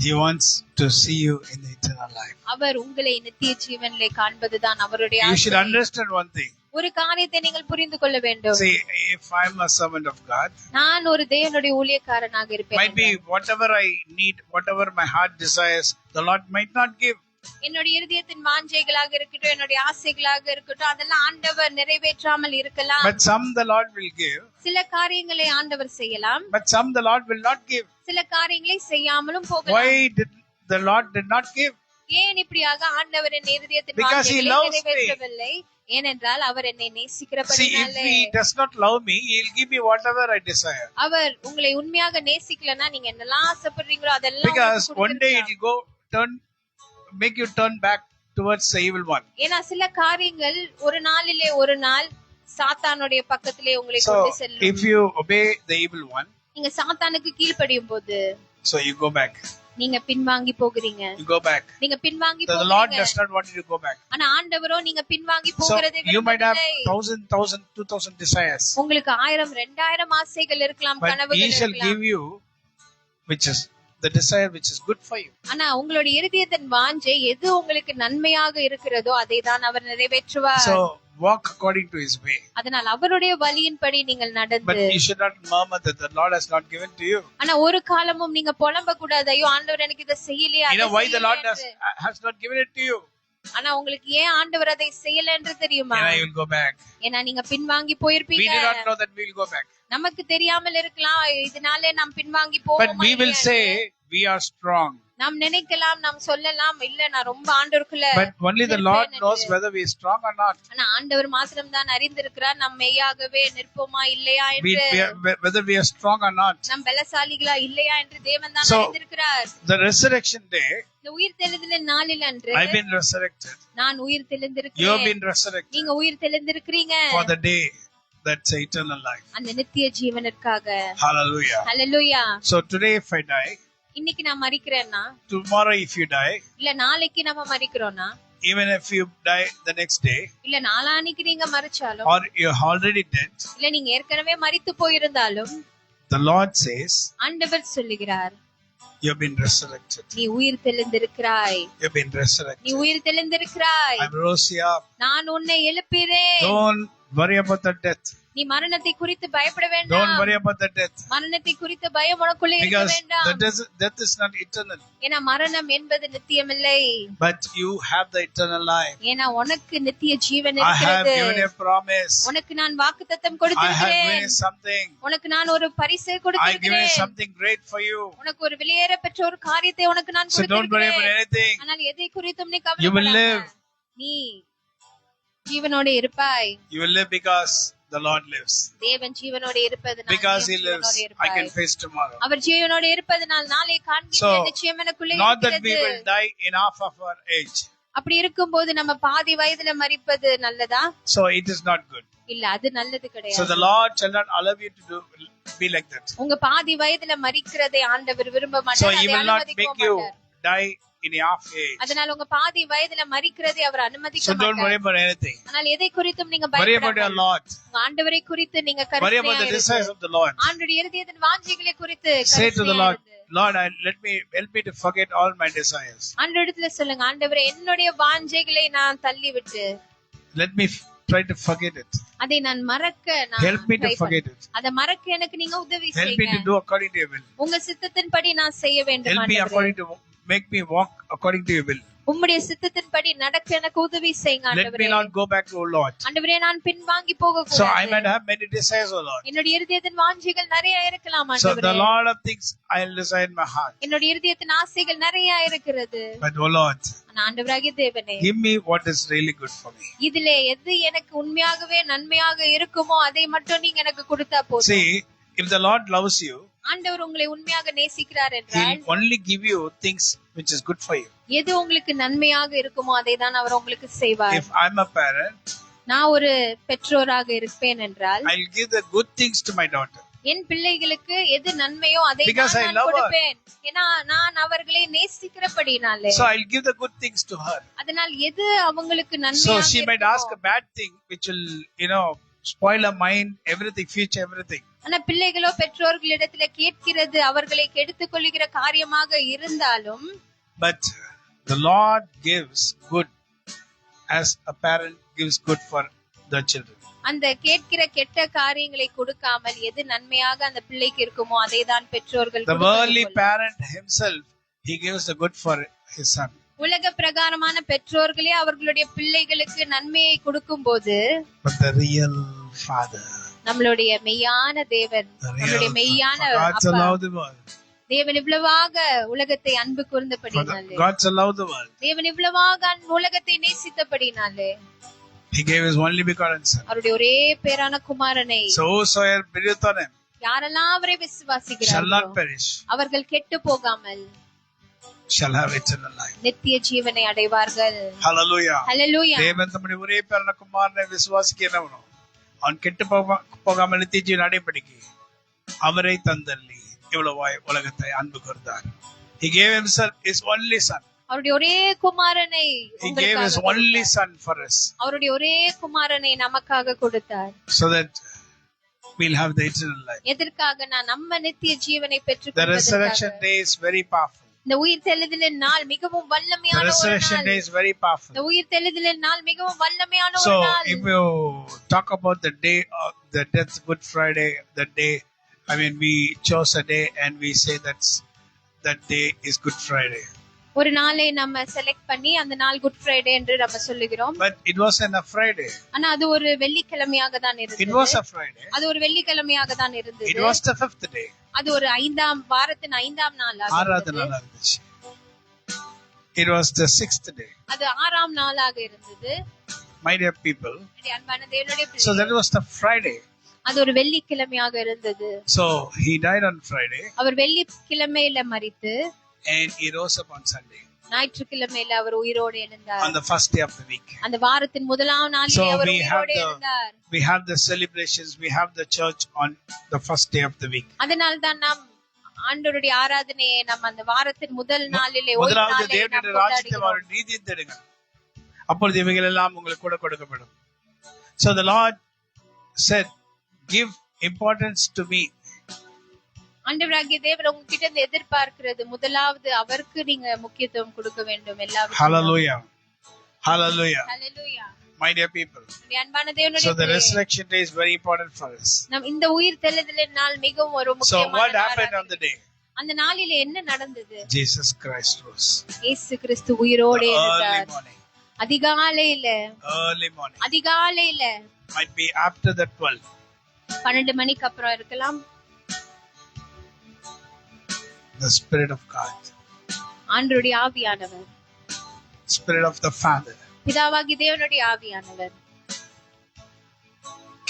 He wants to see you in the eternal life. அவர் உங்களை நித்திய ஜீவனிலே காண்பதுதான் அவருடைய You should ஆசை. understand one thing. ஒரு காரியத்தை நீங்கள் புரிந்து கொள்ள வேண்டும். See, if I'm a servant of God, நான் ஒரு தேவனுடைய ஊழியக்காரனாக இருப்பேன். might be whatever I need, whatever my heart desires, the Lord might not give. என்னுடைய இதயத்தின் வாஞ்சைகளாக இருக்கட்டும், என்னுடைய ஆசைகளாக இருக்கட்டும், அதெல்லாம் ஆண்டவர் நிறைவேற்றாமல் இருக்கலாம். But some the Lord will give. சில காரியங்களை ஆண்டவர் செய்யலாம். But some the Lord will not give. சில காரியங்களை செய்யாமலும் போகலாம். Why did the Lord did not give? ஏன் இப்படியாக ஆண்டவர் என் இதயத்தின் Because he வாஞ்சைகளை loves me. நிறைவேற்றவில்லை? ஏனென்றால் அவர் என்னை See, if நேசிக்கிறபடினாலே. he does not love me, he'll give me whatever I desire. அவர் உங்களை உண்மையாக நேசிக்கலனா நீங்க என்னெல்லாம் ஆசைப்படுறீங்களோ அதெல்லாம் Because உங்களுக்கு one day it will make you turn back towards the evil one. ஏன்னா சில காரியங்கள் ஒரு நாளிலே ஒரு நாள் சாத்தானுடைய பக்கத்திலே உங்களை So, கொண்டு செல்லும். if you obey the evil one, நீங்க சாத்தானுக்கு கீழ்ப்படியும் போது so you go back. நீங்க பின்வாங்கி போகிறீங்க. You go back. நீங்க பின்வாங்கி So the Lord போகிறீங்க. does not want you to go back. ஆனா ஆண்டவரோ நீங்க பின்வாங்கி So போகிறதை you might have விரும்பவில்லை. 1,000, 2,000 desires. உங்களுக்கு 1000 2000 ஆசைகள் இருக்கலாம், But கனவுகள் he shall இருக்கலாம். give you which is the desire which is good for you. ஆனா உங்களுடைய இதயத்தின் வாஞ்சை எது உங்களுக்கு நன்மையாக இருக்கிறதோ அதை தான் அவர் நிறைவேற்றுவார். So walk according to his way. அதனால் அவருடைய வழியின்படி நீங்கள் But நடந்து. you should not murmur that the Lord has not given to you. ஆனா ஒரு காலமும் நீங்க புலம்ப கூடாது, ஐயோ ஆண்டவர் எனக்கு இதை செய்யலையே, You அதை know why the Lord செய்யலையே என்று. has not given it to you? ஆனா உங்களுக்கு ஏன் ஆண்டவர் அதை செய்யல என்று தெரியுமா? And I will go back. ஏன்னா நீங்க பின்வாங்கி We போயிருப்பீங்க. do not know that we will go back. நமக்கு தெரியாமல் இருக்கலாம், இதனாலே நாம் பின்வாங்கி But போவோமா we will இல்லையா say என்று. we are strong. நாம் நினைக்கலாம், நாம் சொல்லலாம், இல்ல நான் ரொம்ப ஆண்டவருக்குள்ள But only the Lord knows whether we are strong or not. ஆனா ஆண்டவர் மாத்திரம் தான் அறிந்திருக்கிறார் நாம் மெய்யாகவே நிற்போமா இல்லையா என்று. Whether we are strong or not. நாம் பலசாலிகளா இல்லையா என்று தேவன் தான் So, அறிந்திருக்கிறார். The resurrection day, இந்த உயிர் தெழுதலின் நாளில் அன்று I've been resurrected. நான் உயிர் You have தெழுந்திருக்கிறேன். been resurrected நீங்க உயிர் தெழுந்திருக்கிறீங்க for the day that's eternal life. அந்த நித்திய ஜீவனுக்காக. Hallelujah. Hallelujah. So today if I die, இன்னைக்கு நான் மரிக்கிறேன்னா, tomorrow if you die, இல்ல நாளைக்கு நம்ம மரிக்கிறோம்னா, even if you die the next day, இல்ல நாளான்னைக்கு நீங்க மரிச்சாலும், or you're already dead, இல்ல நீங்க ஏற்கனவே மரித்து போயிருந்தாலும், the Lord says, ஆண்டவர் சொல்லுகிறார், you've been resurrected. நீ உயிர் தெழுந்திருக்கிறாய். You've been resurrected. நீ உயிர் தெழுந்திருக்கிறாய். I'm rose you up. நான் உன்னை எழுப்பிறேன். Don't worry about the death. நீ மரணத்தை குறித்து பயப்பட Don't வேண்டாம். worry about the death. மரணத்தை குறித்த பயம் உனக்குள்ளே இருக்க Because வேண்டாம். the death is not eternal. ஏன்னா மரணம் என்பது நித்தியமில்லை. But you have the eternal life. ஏன்னா உனக்கு நித்திய ஜீவன் I have இருக்கிறது. given a promise. உனக்கு நான் வாக்குத்தத்தம் I have கொடுத்திருக்கிறேன். given something. உனக்கு நான் ஒரு பரிசை I have given கொடுத்திருக்கிறேன். something great for you. உனக்கு ஒரு வெளியேற பெற்ற ஒரு காரியத்தை உனக்கு நான் So don't worry about கொடுத்திருக்கிறேன். anything. ஆனால் எதை குறித்தும் நீ You will live. கவலைப்படாத. நீ ஜீவனோடு இருப்பாய். You will live because the Lord lives. தேவன் ஜீவனோடு இருப்பதனால் Because நீ He lives, ஜீவனோடு I இருப்பாய். can face tomorrow. அவர் ஜீவனோடு இருப்பதனால் நாளை காண்கின்ற So, நிச்சயம் எனக்குள்ளே Not that we இருக்கிறது. will die in half of our age. அப்படி இருக்கும்போது நம்ம பாதி வயதுல மரிப்பது நல்லதா? So it is not good. இல்ல, அது நல்லது So கிடையாது. the Lord shall not allow you to be like that. உங்க பாதி வயதுல மரிக்கிறதை ஆண்டவர் விரும்ப So மாட்டார். He அதை will not அனுமதிக்க make you மாட்டார். die in half age. அதனால உங்க பாதி வயதுல மரிக்கிறதை அவர் அனுமதிக்க So don't worry மாட்டார். about anything. ஆனால் எதை குறித்தும் நீங்க Worry about your பயப்படாமல் Lord. உங்க ஆண்டவரை குறித்து நீங்க Worry about the desires கருணையா of the Lord. ஆண்டவருடைய இருதயத்தின் வாஞ்சைகளை குறித்து Say to the கருணையா Lord, இரு. Lord, help me to forget all my desires. ஆண்டவரிடத்துல சொல்லுங்க, ஆண்டவரே என்னுடைய வாஞ்சைகளை நான் தள்ளிவிட்டு Let me try to forget it. அதை நான் மறக்க நான் Help me to try forget பண்றேன். it. அதை மறக்க எனக்கு நீங்க உதவி Help me செய்யுங்க. to do according to your will. உங்க சித்தத்தின்படி நான் செய்ய வேண்டும் Help me ஆண்டவரே. according to make me walk according to your will. உம்முடைய சித்தத்தின்படி நடக்க எனக்கு உதவி செய்யுங்க Let me ஆண்டவரே. not go back, O Lord. ஆண்டவரே, நான் பின்வாங்கி போக So I கூடாது. might have many desires, O Lord. என்னுடைய இருதயத்தின் வாஞ்சைகள் நிறைய இருக்கலாம் So the ஆண்டவரே. Lord of things I'll desire in my heart. என்னுடைய இருதயத்தின் ஆசைகள் நிறைய இருக்கிறது. But O Lord, ஆனா ஆண்டவராகிய தேவனே, give me what is really good for me. இதிலே எது எனக்கு உண்மையாகவே நன்மையாக இருக்குமோ அதை மட்டும் நீங்க எனக்கு கொடுத்தா போதும். See, if the Lord loves you, ஆண்டவர் உங்களை உண்மையாக நேசிக்கிறார் என்றால் He'll only give you things which is good for you. எது உங்களுக்கு நன்மையாக இருக்குமோ அதை தான் அவர் உங்களுக்கு செய்வார். If I'm a parent, நான் ஒரு பெற்றோராக இருப்பேன் என்றால் I'll give the good things to my daughter. என் பிள்ளைகளுக்கு எது நன்மையோ அதை Because I நான் love her. கொடுப்பேன். ஏன்னா நான் அவர்களை நேசிக்கிறபடினாலே. So I'll give the good things to her. அதனால் எது அவங்களுக்கு So நன்மையாக she might ask a bad thing which will, spoil her mind, everything, future, everything. ஆனா பிள்ளைகளோ பெற்றோர்களிடத்துல கேட்கிறது அவர்களை கெடுத்துக் கொள்ளுகிற காரியமாக இருந்தாலும் But the Lord gives good as a parent gives good for the children. அந்த கேட்கிற கெட்ட காரியங்களை கொடுக்காமல் எது நன்மையாக அந்த பிள்ளைக்கு இருக்குமோ அதை தான் பெற்றோர்கள் The worldly கொடுப்பது போல. parent himself, he gives the good for his son. உலக பிரகாரமான பெற்றோர்களே அவர்களுடைய பிள்ளைகளுக்கு நன்மையை கொடுக்கும் போது But the real father, நம்மளுடைய மெய்யான தேவன், நம்மளுடைய மெய்யான God so அப்பா, loved the world. தேவன் இவ்வளவாக உலகத்தை அன்பு கூர்ந்தபடினாலே, God so loved the world. தேவன் இவ்வளவாக உலகத்தை நேசித்தபடினாலே He gave his only begotten son. அவருடைய ஒரே பேரான குமாரனை So whosoever believeth on him யாரெல்லாம் அவரை shall விசுவாசிக்கிறார்களோ not perish, அவர்கள் கெட்டு போகாமல் shall have eternal life. நித்திய ஜீவனை அடைவார்கள். Hallelujah. ஹல்லேலூயா. தேவன் தம்முடைய ஒரே பேரான குமாரனை விசுவாசிக்கிறவனோ அவன் கெட்டு போகாமல் நித்திய ஜீவன் அடைபடிக்கு அவரை தந்தள்ளி இவ்வளவாய் உலகத்தை அன்பு கூர்ந்தார். He gave himself his only son. அவருடைய ஒரே குமாரனை He gave his உங்களுக்காக only கொடுத்தார். son for us, அவருடைய ஒரே குமாரனை நமக்காக கொடுத்தார். so that we'll have the eternal life. எதற்காக? நான் நம்ம நித்திய ஜீவனை The பெற்றுக்கொள்வதற்காக. resurrection day is very powerful. இந்த உயிர் தெழுதலின் நாள் மிகவும் The வல்லமையான ஒரு resurrection நாள். day is very powerful. இந்த உயிர் தெழுதலின் நாள் மிகவும் வல்லமையான ஒரு So நாள். if you talk about the day of the death, Good Friday, the day, we chose a day and we say that day is Good Friday. ஒரு நாளை நம்ம செலக்ட் பண்ணி அந்த நாள் குட் ஃப்ரைடே என்று நம்ம சொல்லுகிறோம். But it wasn't a Friday. ஆனா அது ஒரு வெள்ளிக்கிழமையாக தான் It இருந்தது. was a Friday. அது ஒரு வெள்ளிக்கிழமையாக தான் இருந்தது. It was the 5th day. அது ஒரு வாரத்தின் 5ஆம் நாளாக ஆறாவது இருந்தது. நாளா இருந்துச்சு. It was the 6th day. அது 6ஆம் நாளாக இருந்தது. My dear people, என்னுடைய அன்பான தேவனுடைய so பிள்ளைகளே, that was the Friday. அது ஒரு வெள்ளிக்கிழமையாக இருந்தது. So he died on Friday அவர் வெள்ளிக்கிழமையில மரித்து and he rose up on Sunday, ஞாயிற்றுக்கிழமையில அவர் உயிரோடு எழுந்தார். on the first day of the week. அந்த வாரத்தின் முதலாம் So நாளிலே அவர் we have உயிரோடு எழுந்தார். we have the celebrations, we have the church on the first day of the week. அதனால் தான் நாம் ஆண்டவருடைய ஆராதனையை நம்ம அந்த வாரத்தின் முதல் நாளிலே ஓய்வு முதலாவது நாளிலே நாம் தேவனுடைய ராஜ்யத்தை கொண்டாடுகிறோம். அவருடைய நீதியை தேடுங்க, அப்பொழுது இவைகள் எல்லாம் உங்களுக்கு கூட கொடுக்கப்படும். So the Lord said, give importance to me. ஆண்டவராகிய தேவன் உங்ககிட்ட இருந்து எதிர்பார்க்கிறது முதலாவது அவருக்கு நீங்க முக்கியத்துவம் கொடுக்க வேண்டும். எல்லாருக்கும் Hallelujah. Hallelujah. Hallelujah. my dear people. அன்பான தேவனுடைய So the resurrection day is very important for us. நம் இந்த உயிர் தெழுதலின் நாள் மிகவும் ஒரு So முக்கியமான what நாள். happened on the day? அந்த நாளிலே என்ன நடந்தது? Jesus Christ rose. இயேசு கிறிஸ்து உயிரோடு Early எழுந்தார். morning. அதிகாலையில Early morning. அதிகாலையில Might be after the 12. 12 மணிக்கு அப்புறம் இருக்கலாம். The Spirit of God. ஆண்டவருடைய ஆவியானவர், Spirit of the Father பிதாவாகிய தேவனுடைய ஆவியானவர்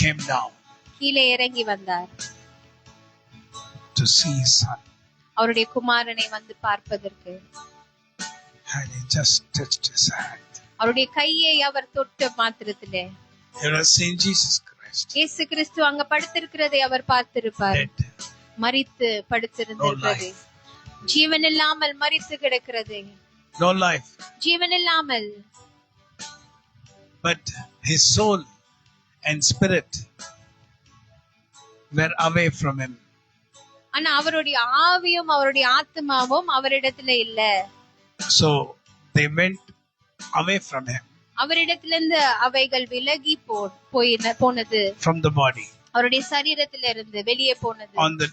came down கீழே இறங்கி வந்தார். to see His Son. அவருடைய குமாரனை வந்து பார்ப்பதற்கு. And He just touched His hand. அவருடைய கையை அவர் தொட்ட மாத்திரத்திலே He would have seen Jesus Christ. இயேசு கிறிஸ்து அங்க படுத்திருக்கிறதை அவர் பார்த்திருப்பார். Dead. மரித்து படுத்திருந்திருக்கிறது. ஜீவன் இல்லாமல் மரித்து கிடக்கிறது. No life. ஜீவன் இல்லாமல். But His soul and spirit were away from Him. ஆனா அவருடைய ஆவியும் அவருடைய ஆத்மாவும் அவரிடத்துல இல்ல. So they went away from Him. அவரிடத்திலிருந்து அவைகள் விலகி போனது. From the body. அவருடைய சரீரத்திலிருந்து வெளியே போனது. On the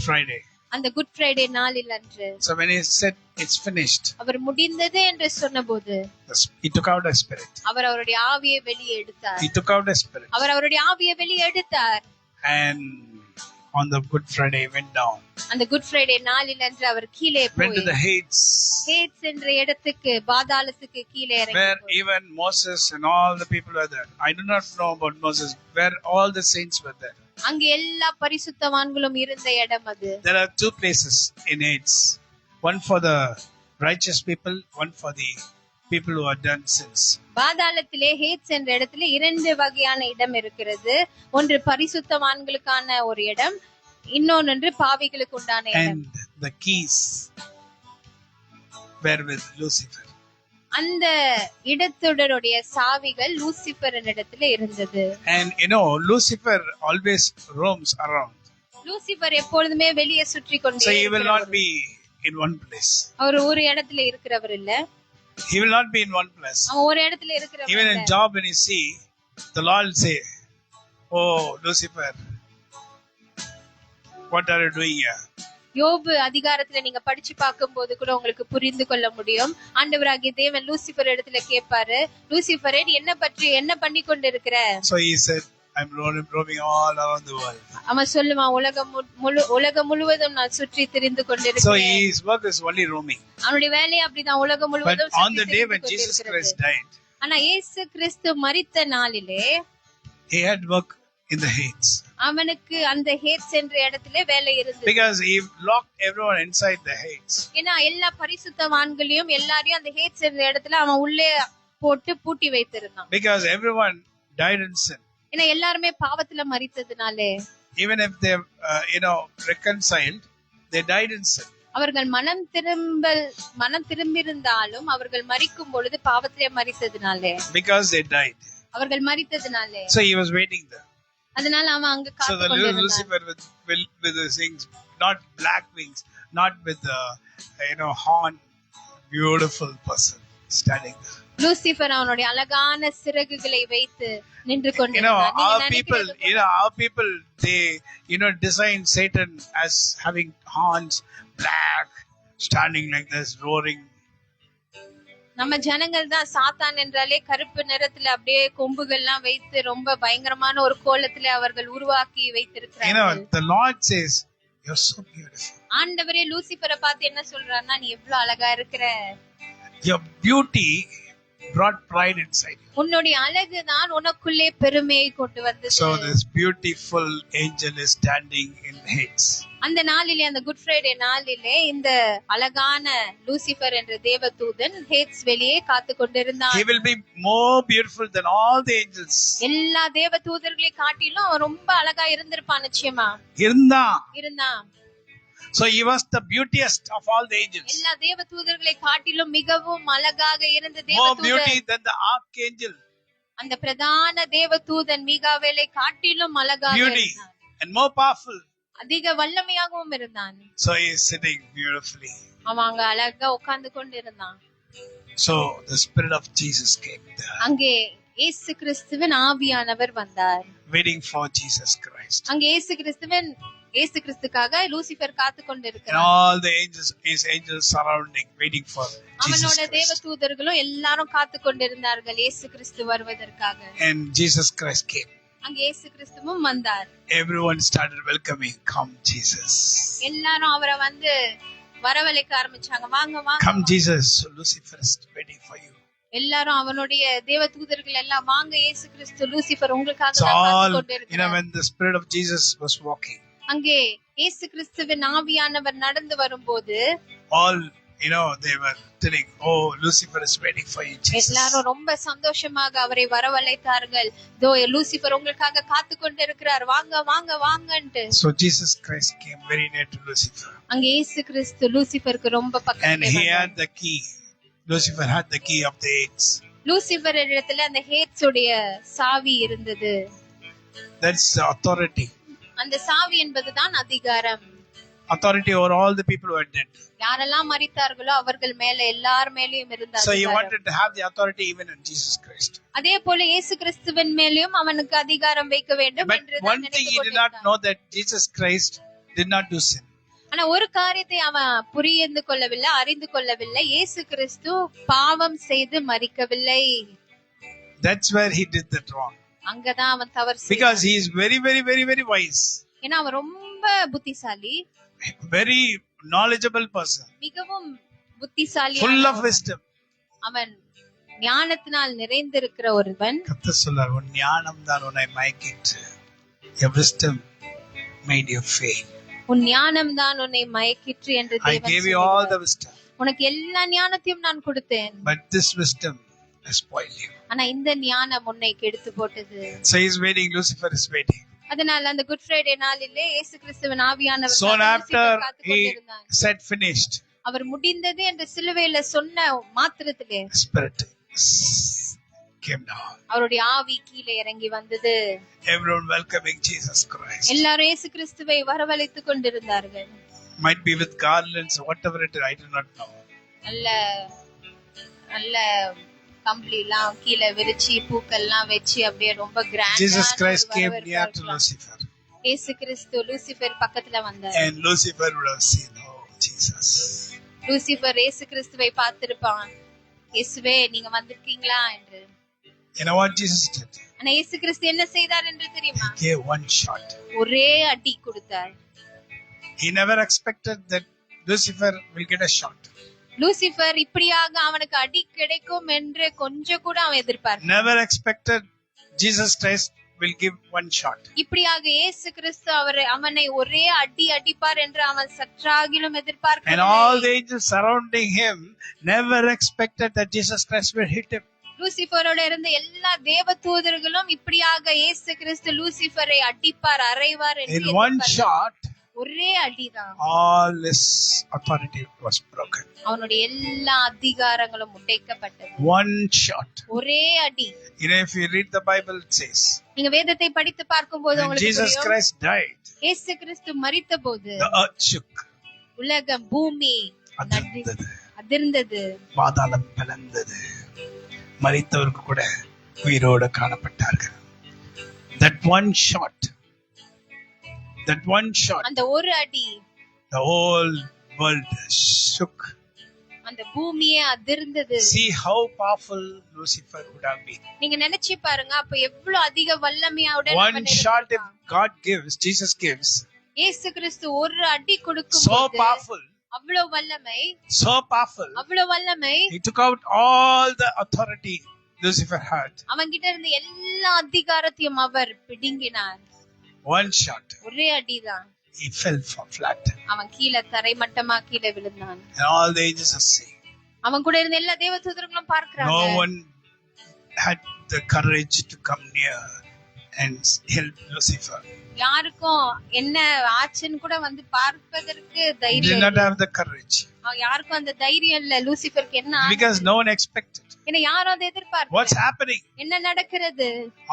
Friday. அந்த குட் ஃப்ரைடே நாளில் அன்று. So when He said it's finished, அவர் முடிந்தது என்று சொன்னபோது He took out a spirit. அவர் அவருடைய ஆவியை வெளியே எடுத்தார். He took out a spirit. அவர் அவருடைய ஆவியை வெளியே எடுத்தார். And on the Good Friday he went down. அந்த குட் ஃப்ரைடே நாளில் அன்று அவர் கீழே Went to the Hades. Hades என்ற இடத்துக்கு, பாதாளத்துக்கு கீழே இறங்கி Where even Moses and all the people were there. I do not know about Moses. Where all the saints were there. அங்க எல்லா பரிசுத்தவான்களும் இருந்த இடம் அது. There are two places in Hades. One for the righteous people, one for the people who have done sins. பாதாளத்திலே ஹேட்ஸ் என்ற இடத்துல இரண்டு வகையான இடம் இருக்கிறது. ஒன்று பரிசுத்தவான்களுக்கான ஒரு இடம், இன்னொன்று பாவிகளுக்கு உண்டான இடம். And the keys were with Lucifer. அந்த இடத்துடனுடைய சாவிகள் லூசிபரின் இடத்துல இருந்தது. And you know, Lucifer always roams around. Lucifer எப்பொழுதுமே வெளியே சுற்றி கொண்டே So he will not be in one place. அவர் ஒரு இடத்துல இருக்கிறவர் இல்ல. He will not be in one place. அவன் ஒரு இடத்துல இருக்கிறவர். Even in Job when you see, the Lord will say, "Oh Lucifer, what are you doing here?" யோபு அதிகாரத்துல நீங்க படிச்சு பார்க்கும்போது கூட உங்களுக்கு புரிந்து கொள்ள முடியும். ஆண்டவராகிய தேவன் லூசிபர் இடத்துல கேட்பாரு, லூசிபரே நீ என்ன பண்ணி கொண்டு இருக்கிற? So he said, I'm roaming all around the world. அவன் சொல்லுவான், உலகம் முழுவதும் நான் சுற்றி திரிந்து So கொண்டிருக்கிறேன். his work is only roaming. அவனுடைய வேலை அப்படிதான், உலகம் But முழுவதும் on the day when Jesus Christ died, ஆனா இயேசு கிறிஸ்து மரித்த நாளிலே he had work in the Hades. அவனுக்கு அந்த ஹேட்ஸ் என்ற இடத்துல வேலை இருந்தது. Because he locked everyone inside the Hades. ஏன்னா எல்லா பரிசுத்தவான்களையும் எல்லாரையும் அந்த ஹேட்ஸ் என்ற இடத்துல அவன் உள்ளே போட்டு பூட்டி வைத்திருந்தான். Because everyone died in sin. ஏன்னா எல்லாருமே பாவத்துல மரித்ததுனாலே, Even if they reconciled, they died in sin. அவர்கள் மனம் திரும்பியிருந்தாலும் அவர்கள் மரிக்கும் பொழுது பாவத்திலே மரித்ததுனாலே, Because they died. அவர்கள் மரித்ததுனாலே. So he was waiting there. அதனால அவன் அங்க So the காத்து little Lucifer with his wings, not black wings, not with the horn, beautiful person standing there. Lucifer அவனுடைய அழகான சிறகுகளை வைத்து நின்று Our people, they design Satan as having horns, black, standing like this, roaring. நம்ம ஜனங்கள் தான் சாத்தான் என்றாலே கருப்பு நிறத்துல அப்படியே கொம்புகள்லாம் வைத்து ரொம்ப பயங்கரமான ஒரு கோலத்துல அவர்கள் உருவாக்கி வைத்திருக்கிறார்கள். The Lord says, "You're so beautiful." ஆண்டவரே லூசிபரை பார்த்து என்ன சொல்றாருன்னா, நீ எவ்வளவு அழகா இருக்கிற. Your beauty brought pride inside you. உன்னுடைய அழகு தான் உனக்குள்ளே பெருமையை கொண்டு வந்தது. So this beautiful angel is standing in Hades. அந்த நாளிலே, அந்த குட் ஃப்ரைடே நாளிலே, இந்த அழகான லூசிபர் என்ற தேவதூதன் ஹேட்ஸ் வெளியே காத்து கொண்டிருந்தான். He will be more beautiful than all the angels. எல்லா தேவதூதர்களை காட்டிலும் அவன் ரொம்ப அழகா இருந்திருப்பான். நிச்சயமா இருந்தான். So he was the beautiest of all the angels. எல்லா தேவதூதர்களை காட்டிலும் மிகவும் அழகாக இருந்த More beauty தேவதூதன், than the archangel. அந்த பிரதான தேவதூதன் மீகாவேலை காட்டிலும் அழகாக Beauty இருந்தான். and more powerful. அதிக வல்லமையாகவும் இருந்தான். So he is sitting beautifully. அவன் அங்க அழகா உட்கார்ந்து கொண்டு இருந்தான். So the Spirit of Jesus came there. அங்கே இயேசு கிறிஸ்துவின் ஆவியானவர் வந்தார். Waiting for Jesus Christ. அங்க இயேசு கிறிஸ்துக்காக லூசிபர் காத்து And கொண்டிருக்கிறார். all the angels, his angels surrounding, waiting for Jesus அவனோட Christ. தேவதூதர்களும் எல்லாரும் காத்து கொண்டிருந்தார்கள் இயேசு கிறிஸ்து வருவதற்காக. And Jesus Christ came. அங்க இயேசு கிறிஸ்துவும் வந்தார். Everyone started welcoming, come Jesus. எல்லாரும் அவரை வந்து வரவழைக்க ஆரம்பிச்சாங்க. வாங்க வாங்க. Come Jesus. So Lucifer is waiting for you. எல்லாரும் அவனுடைய தேவதூதர்கள் எல்லாம் வாங்க இயேசு கிறிஸ்து லூசிபர் உங்களுக்காக So காத்து all, கொண்டிருக்கிறார். when the spirit of Jesus was walking, அங்கே இயேசு கிறிஸ்துவின் ஆவியானவர் நடந்து வரும்போது all, they were telling, oh, Lucifer is waiting for you, Jesus. எல்லாரும் ரொம்ப சந்தோஷமாக அவரை வரவழைத்தார்கள். தோ லூசிபர் உங்களுக்காக காத்து கொண்டிருக்கிறார், வாங்க வாங்க வாங்கன்ட்டு. So Jesus Christ came very near to Lucifer. அங்க இயேசு கிறிஸ்து லூசிபருக்கு ரொம்ப And பக்கத்துல he வந்தார். had the key. Lucifer had the key of the Hades. Lucifer இடத்துல அந்த ஹேட்ஸ் உடைய சாவி இருந்தது. That's the authority. அந்த சாவி என்பதுதான் அதிகாரம். Authority over all the people who are dead. யாரெல்லாம் மரித்தார்களோ அவர்கள் மேல எல்லார் மேலயும் இருந்த So he அதிகாரம். wanted to have the authority even in Jesus Christ. அதே போல இயேசு கிறிஸ்துவின் மேலயும் அவனுக்கு அதிகாரம் வைக்க வேண்டும் But என்று one thing he did not know, that Jesus Christ did not do sin. ஆனா ஒரு காரியத்தை அவன் புரிந்து கொள்ளவில்லை, அறிந்து கொள்ளவில்லை. இயேசு கிறிஸ்து பாவம் செய்து மரிக்கவில்லை. That's where he did that wrong. அங்கதான் அவன் தவறு செய்தான். Because he is very, very, very, very wise. ஏன்னா அவன் ரொம்ப புத்திசாலி, Very knowledgeable person. மிகவும் புத்திசாலி, Full of wisdom. அவன் ஞானத்தினால் நிறைந்திருக்கிற ஒருவன். கர்த்தர் சொல்றார், உன் ஞானம் தான் உன்னை மயக்கிற்று. Your wisdom made you fail. உன் ஞானம் தான் உன்னை மயக்கிற்று என்று I தேவன் gave you all சொல்கிறார். the wisdom. உனக்கு எல்லா ஞானத்தையும் நான் கொடுத்தேன், But this wisdom has spoiled you. ஆனா இந்த ஞானம் உன்னை கெடுத்து போட்டது. So he is waiting, Lucifer is waiting. அதனால அந்த குட் ஃப்ரைடே நாளிலே இயேசு கிறிஸ்துவின் ஆவியானவர் Soon லூசிபர் after காத்துக் he கொண்டிருந்தார். said finished, அவர் முடிந்தது என்று சிலுவையில சொன்ன மாத்திரத்திலே Spirit came down. அவருடைய ஆவி கீழே இறங்கி வந்தது. Everyone welcoming Jesus Christ. எல்லாரும் இயேசு கிறிஸ்துவை வரவழைத்துக் கொண்டிருந்தார்கள். Might be with garlands, whatever it is, I do not know. நல்ல நல்ல கம்பளி எல்லாம் கீழே விரிச்சு பூக்கள்லாம் வச்சு அப்படியே ரொம்ப கிராண்டா Jesus Christ came near to Lucifer. இயேசு கிறிஸ்து லூசிபர் பக்கத்துல வந்தார். And Lucifer would have seen, oh Jesus. Lucifer இயேசு கிறிஸ்துவை பார்த்திருப்பான். இயேசுவே நீங்க வந்திருக்கீங்களா என்று. You know what Jesus did? ஆனா இயேசு கிறிஸ்து என்ன செய்தார் என்று தெரியுமா? He gave one shot. ஒரே அடி கொடுத்தார். He never expected that Lucifer will get a shot. Lucifer இப்படியாக அவனுக்கு அடி கிடைக்கும் என்று கொஞ்சம் கூட அவன் எதிர்பார்த்தான். Never expected Jesus Christ will give one shot. இப்படியாக இயேசு கிறிஸ்து அவனை ஒரே அடி அடிப்பார் என்று அவன் சற்றாகிலும் And எதிர்பார்க்கவில்லை. all the angels surrounding him never expected that Jesus Christ will hit him. லூசிபரோட இருந்த எல்லா தேவதூதர்களும் இப்படியாக இயேசு கிறிஸ்து லூசிபரை அடிப்பார், அறைவார் என்று In one shot, ஒரே அடிதான் all his authority was broken. அவனுடைய எல்லா அதிகாரங்களும் உடைக்கப்பட்டது. One shot. ஒரே அடி. If you read the Bible, it says, நீங்க வேதத்தை படித்து பார்க்கும்போது when உங்களுக்கு Jesus புரியும். Christ died, இயேசு கிறிஸ்து மரித்தபோது the earth shook. உலகம் பூமி அதிர்ந்தது. அதிர்ந்தது. பாதாளம் பிளந்தது. மரித்தவருக்கு கூட உயிரோடு காணப்பட்டார்கள். That one shot. அந்த ஒரு அடி The whole world shook. அந்த பூமியே அதிர்ந்தது. See how powerful Lucifer would have been. நீங்க நினைச்சு பாருங்க, அப்ப எவ்வளவு அதிக வல்லமையோட One shot if God gives, Jesus gives. இயேசு கிறிஸ்து ஒரு அடி So கொடுக்கும்போது powerful. அவ்வளவு வல்லமை, So powerful. அவ்வளவு வல்லமை. He took out all the authority Lucifer had. அவன் கிட்ட இருந்த எல்லா அதிகாரத்தையும் அவர் பிடுங்கினார். One shot. ஒரே அடிதான். He fell flat. அவன் கீழே தரைமட்டமா கீழே விழுந்தான். And all the angels are saying. அவன் கூட இருந்த எல்லா தேவதூதர்களும் பார்க்கறாங்க. No one had the courage to come near and help Lucifer. யாருக்கும் என்ன ஆச்சுன்னு கூட வந்து பார்ப்பதற்கு தைரியம் Did not இல்ல. have the courage. யாருக்கும் அந்த தைரியம் இல்ல. லூசிபருக்கு என்ன ஆச்சு? Because no one expected. என்ன யாரும் அதை எதிர்பார்க்கல. What's happening? என்ன நடக்கிறது?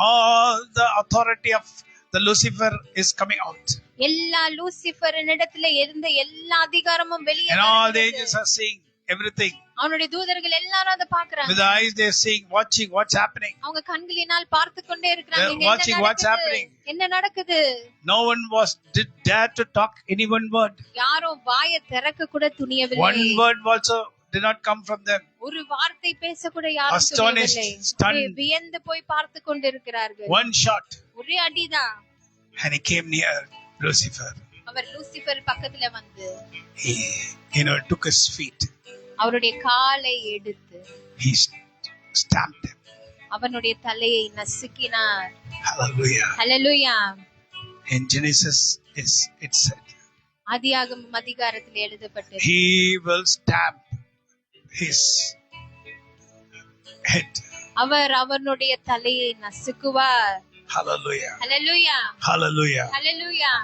All the authority of the Lucifer is coming out. எல்லா லூசிபரின் இடத்துல இருந்த எல்லா அதிகாரமும் வெளியே And all the வருகிறது. angels are saying, everything. அவனுடைய தூதர்கள் எல்லாரும் அதை பாக்குறாங்க. With the eyes they are seeing, watching what's happening. அவங்க கண்களினால் பார்த்து கொண்டே இருக்காங்க. They are watching what's happening. என்ன நடக்குது? No one did dare to talk any one word. யாரும் வாயை திறக்க கூட துணியவில்லை. One word also did not come from them. ஒரு வார்த்தை பேச கூட யாரும் துணியவில்லை. வியந்து போய் பார்த்து கொண்டிருக்கிறார்கள். One shot. ஒரே அடிதான். And he came near Lucifer. அவர் லூசிபர் பக்கத்துல வந்து he took his feet. அவருடைய காலை எடுத்து he stamped him. அவனுடைய தலையை நசுக்கினார். Hallelujah. Hallelujah. In Genesis it said, ஆதியாகமம் அதிகாரத்தில் எழுதப்பட்டது, he will stamp his head. அவர் அவனுடைய தலையை நசுக்குவார். Hallelujah. Hallelujah. Hallelujah. Hallelujah.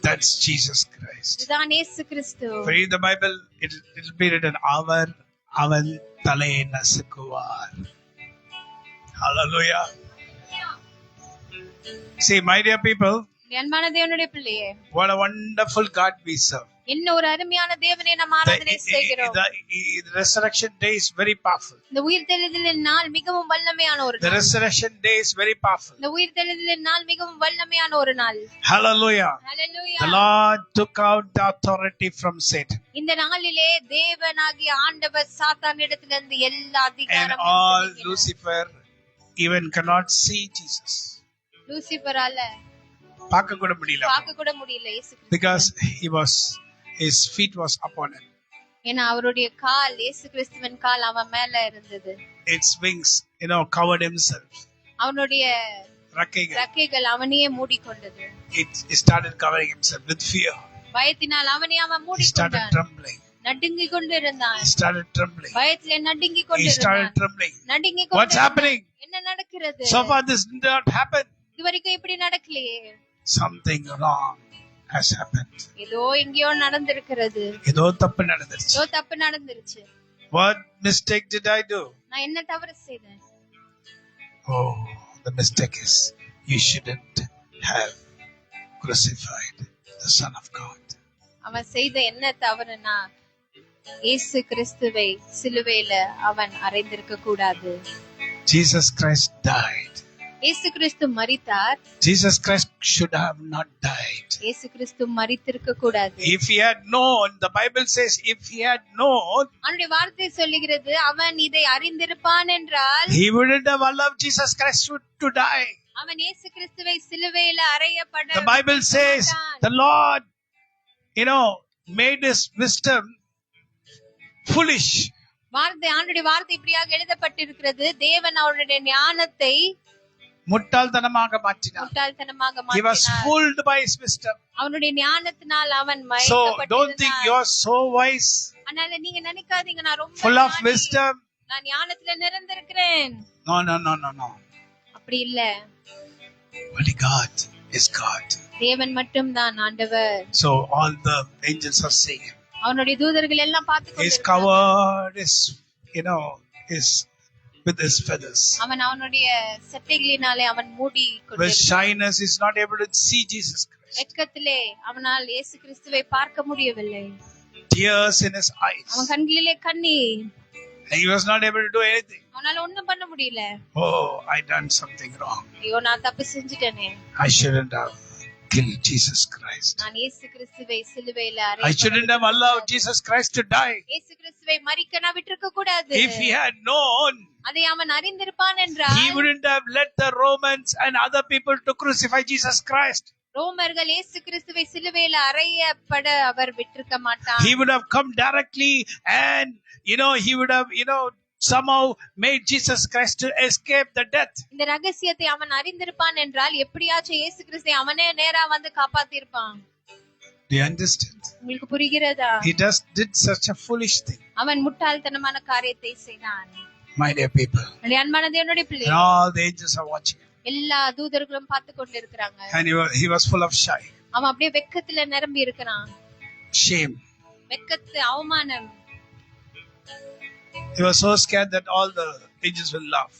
That's Jesus Christ. இதுதான் இயேசு கிறிஸ்து. Read the Bible, it'll be written, avan தலையை நசுக்குவார். Hallelujah. See, my dear people, அன்பான தேவனுடைய பிள்ளையே, what a wonderful God we serve. என்ன ஒரு அருமையான தேவனை நாம் ஆராதனை செய்கிறோம். The resurrection day is very powerful. இந்த உயிர்த்தெழுதலின் நாள் மிகவும் வல்லமையான ஒரு நாள். The resurrection day is very powerful. இந்த உயிர்த்தெழுதலின் நாள் மிகவும் வல்லமையான ஒரு நாள். Hallelujah. Hallelujah. The Lord took out the authority from Satan. இந்த நாளிலே தேவனாகிய ஆண்டவர் சாத்தானிடத்திலிருந்து எல்லா அதிகாரமும் and all Lucifer even cannot see Jesus. லூசிபரால பார்க்க கூட முடியல இயேசு, because his feet was upon him. ஏன்னா அவருடைய கால், இயேசு கிறிஸ்துவின் கால் அவன் மேல இருந்தது. Its wings covered himself. அவனுடைய ரெக்கைகள் அவனையே மூடிக்கொண்டது. It started covering himself with fear. பயத்தினால் அவனை அவன் மூடிக்கொண்டான். He started trembling. நடுங்கிக் கொண்டிருந்தான். He started trembling. பயத்திலே நடுங்கிக் கொண்டிருந்தான். He started trembling. நடுங்கிக் கொண்டிருந்தான். What's happening? என்ன நடக்கிறது? So far this did not happen. இதுவரைக்கும் இப்படி நடக்கலையே. Something wrong has happened. ஏதோ எங்கேயோ நடந்திருக்கிறது. ஏதோ தப்பு நடந்துருச்சு. What mistake did I do? நான் என்ன தவறு செய்தேன்? Oh, the mistake is you shouldn't have crucified the Son of God. அவன் செய்த என்ன தவறுனா, இயேசு கிறிஸ்துவை சிலுவையில அவன் அறைந்திருக்க கூடாது. Jesus Christ died. இயேசு கிறிஸ்து மரித்தார். Jesus Christ should have not died. இயேசு கிறிஸ்து மரித்திருக்க கூடாது. If he had known, the Bible says, if he had known, அவனுடைய வார்த்தை சொல்லுகிறது, அவன் இதை அறிந்திருப்பான் என்றால், he wouldn't have allowed Jesus Christ to die. அவன் இயேசு கிறிஸ்துவை சிலுவையில அறையப்பட. The Bible says the Lord made his wisdom foolish. ஆண்டுடைய வார்த்தை இப்படியாக எழுதப்பட்டிருக்கிறது, தேவன் அவருடைய ஞானத்தை முட்டாள்தனமாக மாற்றினார். He was fooled by his wisdom. அவனுடைய ஞானத்தினால் அவன் So don't think you are so wise. அதனால நீங்க நினைக்காதீங்க நான் ரொம்ப full of wisdom. நான் ஞானத்துல நிறைந்திருக்கிறேன். No. அப்படி இல்ல. Only God is God. தேவன் மட்டும்தான் ஆண்டவர். So all the angels are seeing him. அவனுடைய தூதர்கள் எல்லாம் பார்த்து கொண்டிருக்கிறார்கள். His covered is with his feathers. அவனுடைய சட்டைகளினாலே அவன் மூடி கொண்டிருக்கிறான். With shyness is not able to see Jesus Christ. வெட்கத்திலே அவனால் இயேசு கிறிஸ்துவை பார்க்க முடியவில்லை. Tears in his eyes. அவன் கண்களிலே கண்ணீர். He was not able to do anything. அவனால ஒண்ணும் பண்ண முடியல. Oh, I done something wrong. ஐயோ நான் தப்பு செஞ்சிட்டேனே. I shouldn't have killed Jesus Christ. நான் இயேசு கிறிஸ்துவை சிலுவையில I shouldn't have allowed Jesus Christ to die. இயேசு கிறிஸ்துவை மரிக்க நான் விட்டிருக்க கூடாது. If he had known, அதை அவன் அறிந்திருப்பான் என்றால், he wouldn't have let the Romans and other people to crucify Jesus Christ. ரோமர்கள் இயேசு கிறிஸ்துவை சிலுவையில அறையப்பட அவர் விட்டிருக்க மாட்டான். He would have come directly and he would have somehow made Jesus Christ to escape the death. இந்த ரகசியத்தை அவன் அறிந்திருப்பான் என்றால் எப்படியாச்சும் இயேசு கிறிஸ்துவை அவனே நேரா வந்து காப்பாத்திருப்பான். Do you understand? உங்களுக்கு புரிகிறதா? He did such a foolish thing. அவன் முட்டாள்தனமான காரியத்தை செய்தான். My dear people, அன்பான தேவனுடைய பிள்ளைகளே, all the angels are watching. எல்லா தூதர்களும் பார்த்து கொண்டிருக்கிறாங்க. And he was full of shy. அவன் அப்படியே வெட்கத்துல நிரம்பி இருக்கிறான். Shame. வெட்கத்து, அவமானம். He was so scared that all the angels will laugh.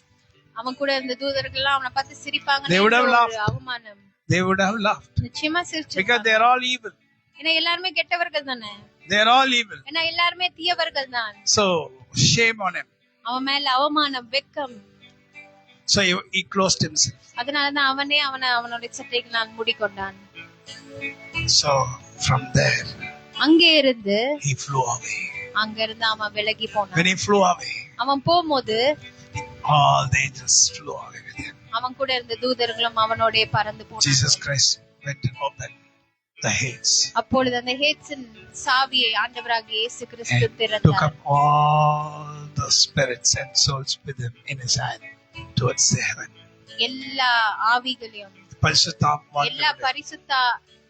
அவன் கூட இந்த தூதர்கள் எல்லாம் அவனை பார்த்து சிரிப்பாங்க. They would have laughed. அவமானம். They would have laughed. நிச்சயமா சிரிச்சாங்க. Because they are all evil. ஏன்னா எல்லாருமே கெட்டவர்கள் தானே. They are all evil. ஏன்னா எல்லாருமே தீயவர்கள் தான். So shame on him. அவன் மேல அவமானம், வெட்கம். So he closed himself. அதனாலதான் அவனுடைய சட்டைகளால் மூடிக்கொண்டான். So from there அங்கே இருந்து he flew away. அங்க இருந்து அவன் விலகி போனான். When he flew away, அவன் போகும்போது all the angels flew away with him. அவன் கூட இருந்த தூதர்களும் அவனோட பறந்து போனாங்க. Jesus Christ went and opened the gates. அப்பொழுது அந்த ஹேட்ஸின் சாவியை ஆண்டவராகிய இயேசு கிறிஸ்து Took திறந்தார். up all the spirits and souls with him in his hand towards the heaven. எல்லா ஆவிகளையும், பரிசுத்தாத்மா, எல்லா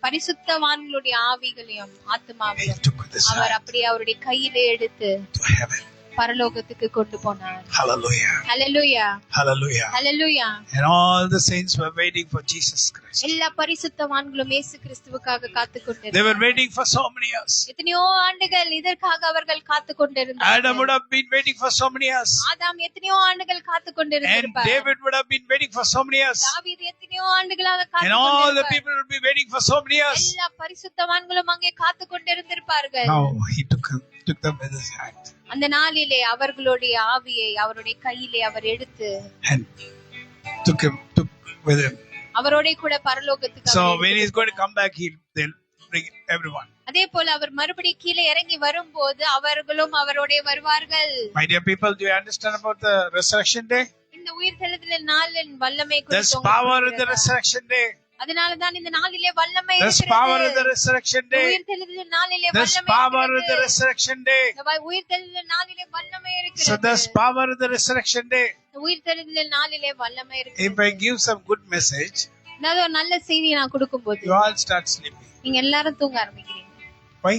பரிசுத்தவான்களுடைய ஆவிகளையும் ஆத்மாவையும் he took with his our hand அப்படியே அவருடைய கையிலே எடுத்து to heaven. பரலோகத்துக்கு கொண்டு போனார். Hallelujah. Hallelujah. Hallelujah. Hallelujah. And all the saints were waiting for Jesus Christ. எல்லா பரிசுத்தவான்களும் இயேசு கிறிஸ்துவுக்காக They காத்துக்கொண்டிருந்தார்கள். were waiting for so many years. எத்தனையோ ஆண்டுகள் இதற்காக அவர்கள் காத்துக்கொண்டிருந்தார்கள். Adam would have been waiting for so many years. ஆதாம் எத்தனையோ ஆண்டுகள் And காத்துக்கொண்டிருந்தார். David would have been waiting for so many years. தாவீது எத்தனையோ ஆண்டுகளாக And all the காத்துக்கொண்டிருந்தார். people would be waiting for so many years. எல்லா பரிசுத்தவான்களும் அங்கே காத்துக்கொண்டிருந்திருப்பார்கள். Now he took them with his hand அந்த நாளிலே அவர்களுடைய ஆவியை அவருடைய கையிலே அவர் எடுத்து and took with him. அவரோட கூட பரலோகத்துக்கு So அவர் when எடுத்து he's going to come back, they'll bring everyone. அதே போல அவர் மறுபடியும் கீழே இறங்கி வரும்போது அவர்களும் அவரோட வருவார்கள். My dear people, do you understand about the resurrection day? இந்த உயிர்த்தெழுதலின் நாளின் வல்லமை There's குறித்து power in the உங்களுக்கு resurrection day. அதனாலதான் இந்த நாளிலே வல்லமை There's power in இருக்கிறது. the resurrection day. உயிர்த்தெழுதலின் நாளிலே There's வல்லமை power in the இருக்கிறது. resurrection day. இந்த உயிர்த்தெழுதலின் நாளிலே வல்லமை So இருக்கிறது. there's power in the resurrection day. உயிர்த்தெழுதலின் நாளிலே வல்லமை இருக்கிறது. If I give some good message, அதாவது ஒரு நல்ல செய்தியை நான் கொடுக்கும்போது you all start sleeping. நீங்க எல்லாரும் தூங்க ஆரம்பிக்கிறீங்க. Why?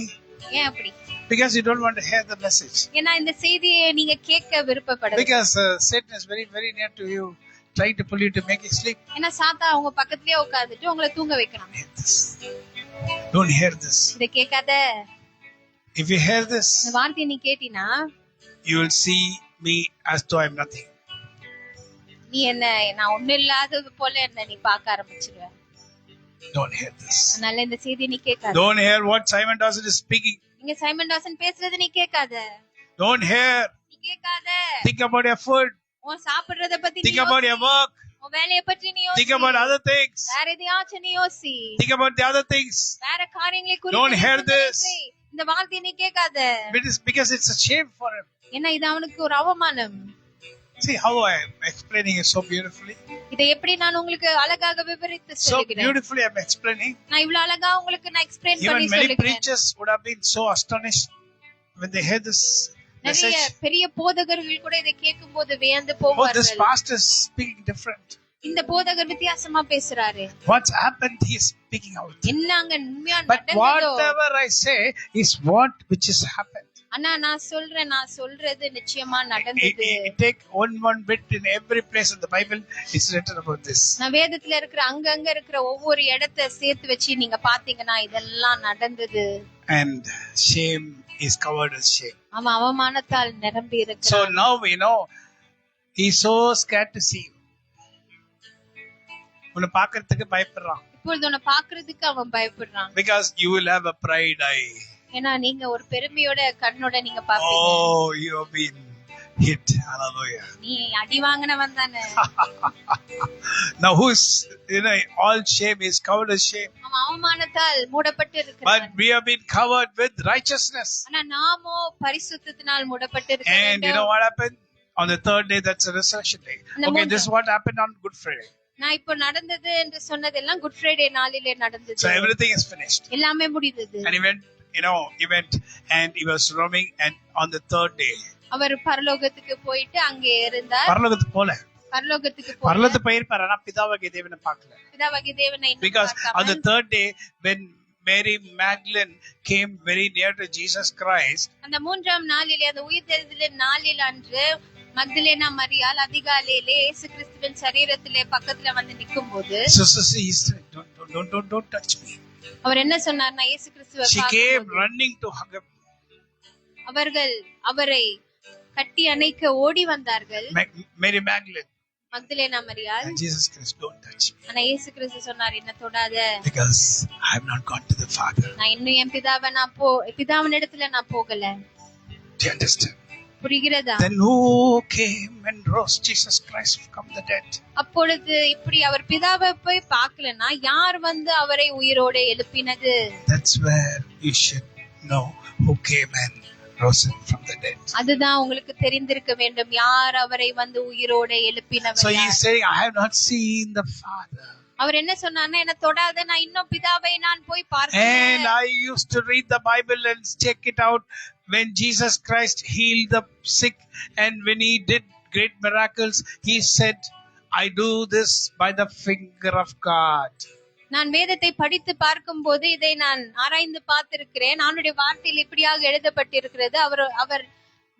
ஏன் அப்படி? Because you don't want to hear the message. ஏன்னா இந்த செய்தியை நீங்க கேட்க விருப்பப்படல. Because Satan is very, very near to you, trying to pull you to make you sleep. ஏன்னா சாத்தா உங்க பக்கத்துலயே உட்கார்ந்துட்டு உங்களை தூங்க வைக்கிறான். Don't hear this. இத கேட்காத. If you hear this, இந்த வார்த்தையை நீ கேட்டினா you will see me as though I'm nothing. நீ என்ன நான் ஒண்ணும் இல்லாதது போல என்ன நீ பார்க்க ஆரம்பிச்சிருவ. Don't hear this. அதனால இந்த செய்தியை நீ கேட்காத. Don't hear what Simon Dawson is speaking. நீங்க சைமன் டாசன் பேசுறது நீ கேட்காத. Don't hear. நீ கேட்காத. Think about your food. உன் சாப்பிடுறத பத்தி நீ Think about your work. உன் வேலைய பற்றி நீ யோசி. Think about other things. வேற எதையாச்சும் நீ யோசி. Think about the other things. வேற காரியங்களை Don't குறித்து hear நீ this. யோசி. இந்த வார்த்தையை நீ கேட்காத. Because it's a shame for him. ஏன்னா இது அவனுக்கு ஒரு அவமானம். See how I am explaining it so beautifully. இதை எப்படி நான் உங்களுக்கு அழகாக விவரித்து So சொல்கிறேன். beautifully I'm explaining. நான் இவ்வளவு அழகா உங்களுக்கு நான் எக்ஸ்பிளைன் Even பண்ணி many சொல்லுகிறேன். preachers would have been so astonished when they heard this நிறைய message. பெரிய போதகர்கள் கூட இதை கேட்கும்போது வியந்து Oh, this போவார்கள். pastor is speaking different. இந்த போதகர் வித்தியாசமா பேசுறாரு. What's happened? He is speaking out. என்னங்க உண்மையா But நடந்ததோ? whatever I say is what which has happened. அண்ணா நான் சொல்றது நிச்சயமா It, நடந்தது. it take one bit in every place in the Bible. It's written about this. நான் வேதத்துல இருக்கிற அங்கங்க இருக்கிற ஒவ்வொரு இடத்தை சேர்த்து வச்சு நீங்க பாத்தீங்கன்னா இதெல்லாம் நடந்தது. And shame is covered with shame. அவன் அவமானத்தால் நிரம்பி So இருக்கிறான். now we know he's so scared to see you. உன்னை பார்க்கிறதுக்கு பயப்படுறான். இப்பொழுது உன்னை பாக்குறதுக்கு அவன் பயப்படுறான். Because you will have a pride eye. ஏன்னா நீங்க ஒரு பெருமையோட கண்ணோட நீங்க பாப்பீங்க. Oh, you have been hit. Hallelujah. நீ அடி வாங்கினவன் தானே. Now who's, all shame is covered with shame. அவன் அவமானத்தால் மூடப்பட்டு But இருக்கிறான். we have been covered with righteousness. ஆனா நாமோ பரிசுத்தத்தினால் மூடப்பட்டு And you know இருக்கிறோம். what happened? On the third day, that's a resurrection day. Okay, this is what happened on Good Friday. நான் இப்போ நடந்தது என்று சொன்னதெல்லாம் குட் ஃப்ரைடே நாளிலே நடந்தது. So everything is finished. எல்லாமே முடிந்தது. And he went and he was roaming, and on the third day, அவர் பரலோகத்துக்கு போயிட்டு அங்கே இருந்தார். பரலோகத்துக்கு போல. பரலோகத்துக்கு போய் பரலோகத்துக்கு போயிருப்பார், ஆனா பிதாவாகிய தேவனை பார்க்கல. பிதாவாகிய தேவனை இன்னும் Because on பார்க்காமல் the third day, when Mary Magdalene came very near to Jesus Christ, அந்த மூன்றாம் நாளிலே அந்த உயிர்த்தெழுதலின் நாளில் அன்று மக்தலேனா மரியாள் அதிகாலையிலே இயேசு கிறிஸ்துவின் சரீரத்திலே பக்கத்துல வந்து நிக்கும்போது so he said, don't touch me. அவர் என்ன சொன்னார்னா இயேசு கிறிஸ்துவை She came பார்க்கும்போது running to hug him. அவர்கள் அவரை கட்டி அணைக்க ஓடி வந்தார்கள். Mary Magdalene. மக்தலேனா மரியாள். And Jesus Christ, don't touch me. ஆனா இயேசு கிறிஸ்து சொன்னார், என்ன தொடாத. Because I have not gone to the Father. நான் இன்னும் என் பிதாவின் இடத்துல நான் போகல. Do you understand? புரிகிறதா? Then who came and rose Jesus Christ from the dead? அப்பொழுது இப்படி அவர் பிதாவை போய் பார்க்கலனா யார் வந்து அவரை உயிரோடு எழுப்பினது? That's where you should know who came and rose him from the dead. அதுதான் உங்களுக்கு தெரிந்திருக்க வேண்டும், யார் அவரை வந்து உயிரோடு எழுப்பினவர். So he is saying, I have not seen the Father. அவர் என்ன சொன்னார்னா, என்ன தொடாத, நான் இன்னும் பிதாவை நான் போய் பார்க்கல. And I used to read the Bible and check it out. When Jesus Christ healed the sick and when he did great miracles, he said, I do this by the finger of God. நான் வேதத்தை படித்து பார்க்கும்போது இதை நான் ஆராய்ந்து பார்த்திருக்கிறேன். அவருடைய வார்த்தையில் இப்படியாக எழுதப்பட்டிருக்கிறது, அவர்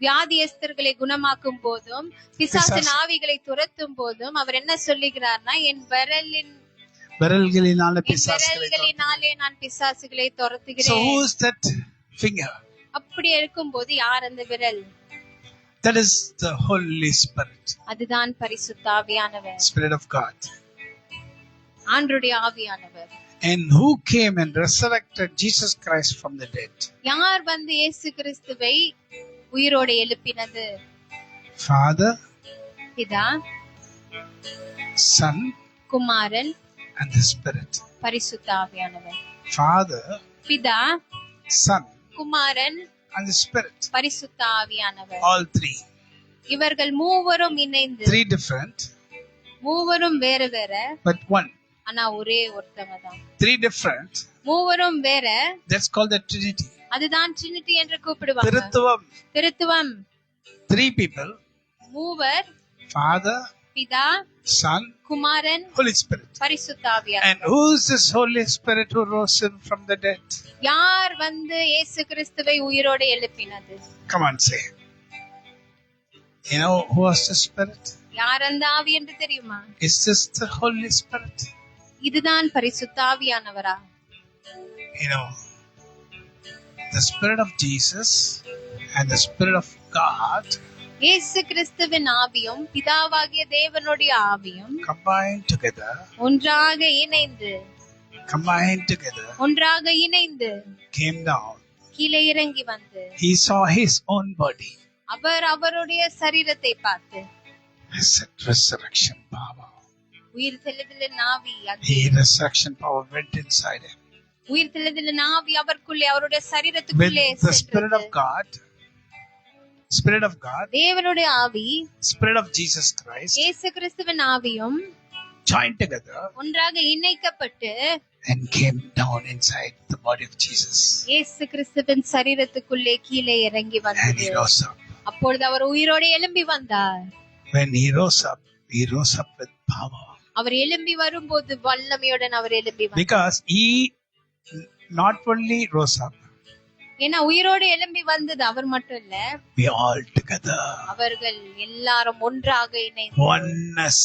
வியாதியஸ்தர்களை குணமாக்கும் போதும் பிசாசின் ஆவிகளை துரத்தும் போதும் அவர் என்ன சொல்லுகிறார்னா, என் விரல்களினாலே நான் பிசாசுகளை துரத்துகிறேன். So who is that finger? அப்படி இருக்கும்போது யார் அந்த விரல்? That is the Holy Spirit. அதுதான் பரிசுத்த ஆவியானவர். Spirit of God. ஆண்டவருடைய ஆவியானவர். And who came and resurrected Jesus Christ from the dead? யார் வந்து இயேசு கிறிஸ்துவை உயிரோடு எழுப்பினது? Father, பிதா, Son, Kumaran and the Spirit. பரிசுத்த ஆவியானவர். Father, பிதா, Son, Kumaran and the Spirit. பரிசுத்த ஆவியானவர். All three. இவர்கள் மூவரும் இணைந்து, Three different, மூவரும் வேற வேற, but one. ஆனா ஒரே ஒருத்தங்க தான். Three different, மூவரும் வேற, that's called the Trinity. அதுதான் ட்ரினிட்டி என்று கூப்பிடுவாங்க. திருத்துவம். Three people, மூவர், Father, பிதா, Son, குமாரன், Holy Spirit. பரிசுத்த ஆவியானவர். And who is this Holy Spirit who rose him from the dead? யார் வந்து இயேசு கிறிஸ்துவை உயிரோடு எழுப்பினது? Come on, say. You know who was the Spirit? யார் அந்த ஆவி என்று தெரியுமா? Is this the Holy Spirit? இதுதான் பரிசுத்த ஆவியானவரா? You know, the Spirit of Jesus and the Spirit of God இயேசு கிறிஸ்துவின் ஆவியும் பிதாவாகிய தேவனுடைய ஆவியும் combined together, ஒன்றாக இணைந்து came down. கீழே இறங்கி வந்து He saw his own body. அவருடைய சரீரத்தை பார்த்து, resurrection power. உயிர் தெழுதலின் ஆவி, resurrection power went inside him. உயிர் தெழுதலின் ஆவி அவருக்குள்ளே, அவருடைய சரீரத்துக்குள்ளே the Spirit of God, Spirit of God, தேவனுடைய ஆவி, Spirit of Jesus Christ, இயேசு கிறிஸ்துவின் ஆவியும் joined together, ஒன்றாக இணைக்கப்பட்டு and came down inside the body of Jesus. இயேசு கிறிஸ்துவின் சரீரத்துக்குள்ளே கீழே இறங்கி And he வந்தார். rose up. அப்பொழுது அவர் உயிரோடு எழும்பி வந்தார். When he rose up with power. அவர் எழும்பி வரும்போது வல்லமையுடன் அவர் எழும்பி வந்தார். Because he not only rose up, ஏன்னா உயிரோடு எழும்பி வந்தது அவர் மட்டும் இல்ல, we all together. அவர்கள் எல்லாரும் ஒன்றாக இணைந்து, oneness.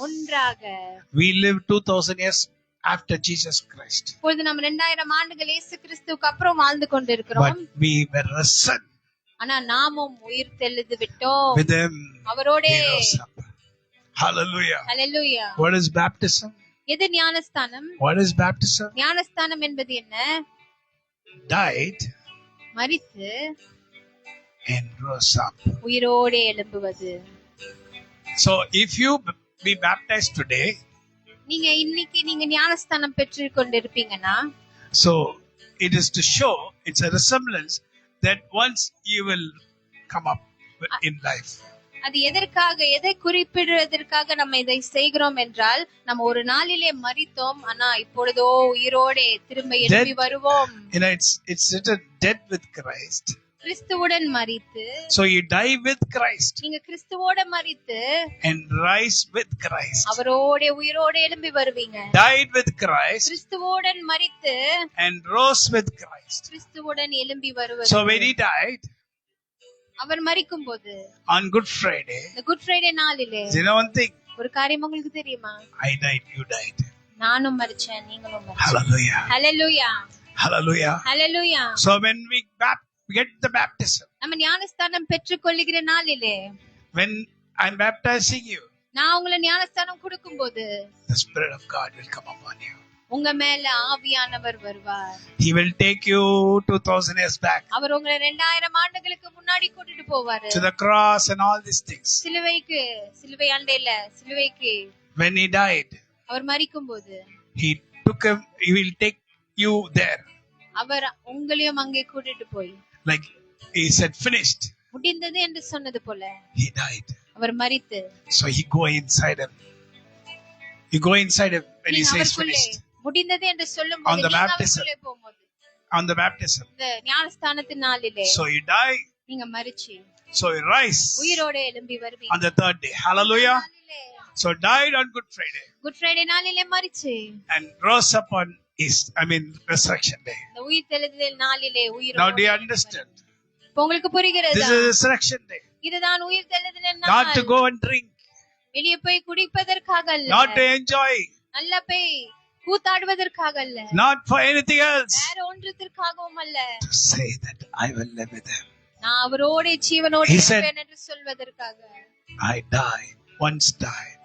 ஒன்றாக. We live 2000 years after Jesus Christ. இப்பொழுது நம்ம 2000 ஆண்டுகள் இயேசு கிறிஸ்துவுக்கு அப்புறம் வாழ்ந்து கொண்டிருக்கிறோம். But we were risen. ஆனா நாமும் உயிர் தெழுந்து விட்டோம். With him. அவரோடே. He rose up. Hallelujah. Hallelujah. What is baptism? எது ஞானஸ்தானம்? What is baptism? ஞானஸ்தானம் என்பது என்ன? Died. மரித்து. And rose up. உயிரோடே எழும்புவது. So if you be baptized today, நீங்க இன்னைக்கு நீங்க ஞானஸ்தானம் பெற்று கொண்டிருப்பீங்கன்னா, so it is to show, it's a resemblance that once you will come up in life. அது எதை குறிப்பிடுவதற்காக நம்ம இதை செய்கிறோம் என்றால், நம்ம ஒரு நாளிலே மரித்தோம், ஆனா இப்பொழுதோ உயிரோடே திரும்ப எழும்பி வருவோம். You know, it's written dead with Christ. கிறிஸ்துவுடன் மரித்து. So you die with Christ. நீங்க கிறிஸ்துவோட மரித்து and rise with Christ. அவரோட உயிரோட எழும்பி வருவீங்க. Died with Christ. கிறிஸ்துவுடன் மரித்து and rose with Christ. கிறிஸ்துவுடன் எழும்பி வருவது. So when he died, our மரிக்கும்போது, on Good Friday, the Good Friday நாளிலே, you know one thing, ஒரு காரியம் உங்களுக்கு தெரியுமா? I died, you died. நானும் மரிச்சேன், நீங்களும் மரிச்சீங்க. Hallelujah. Hallelujah. Hallelujah. Hallelujah. So when we get the baptism, நம்ம ஞானஸ்தானம் பெற்றுக்கொள்ளுகிற நாளிலே, when I'm baptizing you, நான் உங்களை ஞானஸ்தானம் கொடுக்கும்போது the Spirit of God will come upon you. உங்க மேல ஆவியானவர் வருவார். He will take you 2000 years back அவர் உங்களை 2000 ஆண்டுகளுக்கு முன்னாடி கூட்டிட்டு போவாரு. to the cross and all these things. சிலுவை அண்டையில சிலுவைக்கு When he died, our மரிக்கும்போது he will take you there. அவர் உங்களையும் அங்கே கூட்டிட்டு போய் Like he said, finished. முடிந்தது என்று சொன்னது போல He died. அவர் மரித்து So he go inside him. You go inside him when he says finished. முடிந்தது என்று சொல்லும்போது On the நீங்க baptism. அவருக்குள்ளே போகும்போது On the baptism. இந்த ஞானஸ்தானத்தின் நாளிலே So you die. நீங்க மரிச்சு So you rise உயிரோட எழும்பி வருவீங்க. on the third day. Hallelujah. So died on Good Friday good Friday நாளிலே மரிச்சு and rose up on resurrection day. இந்த உயிர் தெழுதல் நாளிலே உயிரோட. Now do you understand? இப்போ உங்களுக்கு புரிகிறதா? This is resurrection day. இதுதான் உயிர் தெழுதல் நாள். Not to go and drink. வெளியே போய் குடிப்பதற்காக அல்ல. Not to enjoy. நல்ல போய் கூத்தாடுவதற்காக அல்ல. Not for anything else. வேற ஒன்றுத்திற்காகவும் அல்ல. To say that I will live with him. நான் அவரோட ஜீவனோடு இருப்பேன் என்று சொல்வதற்காக. I died. Once died.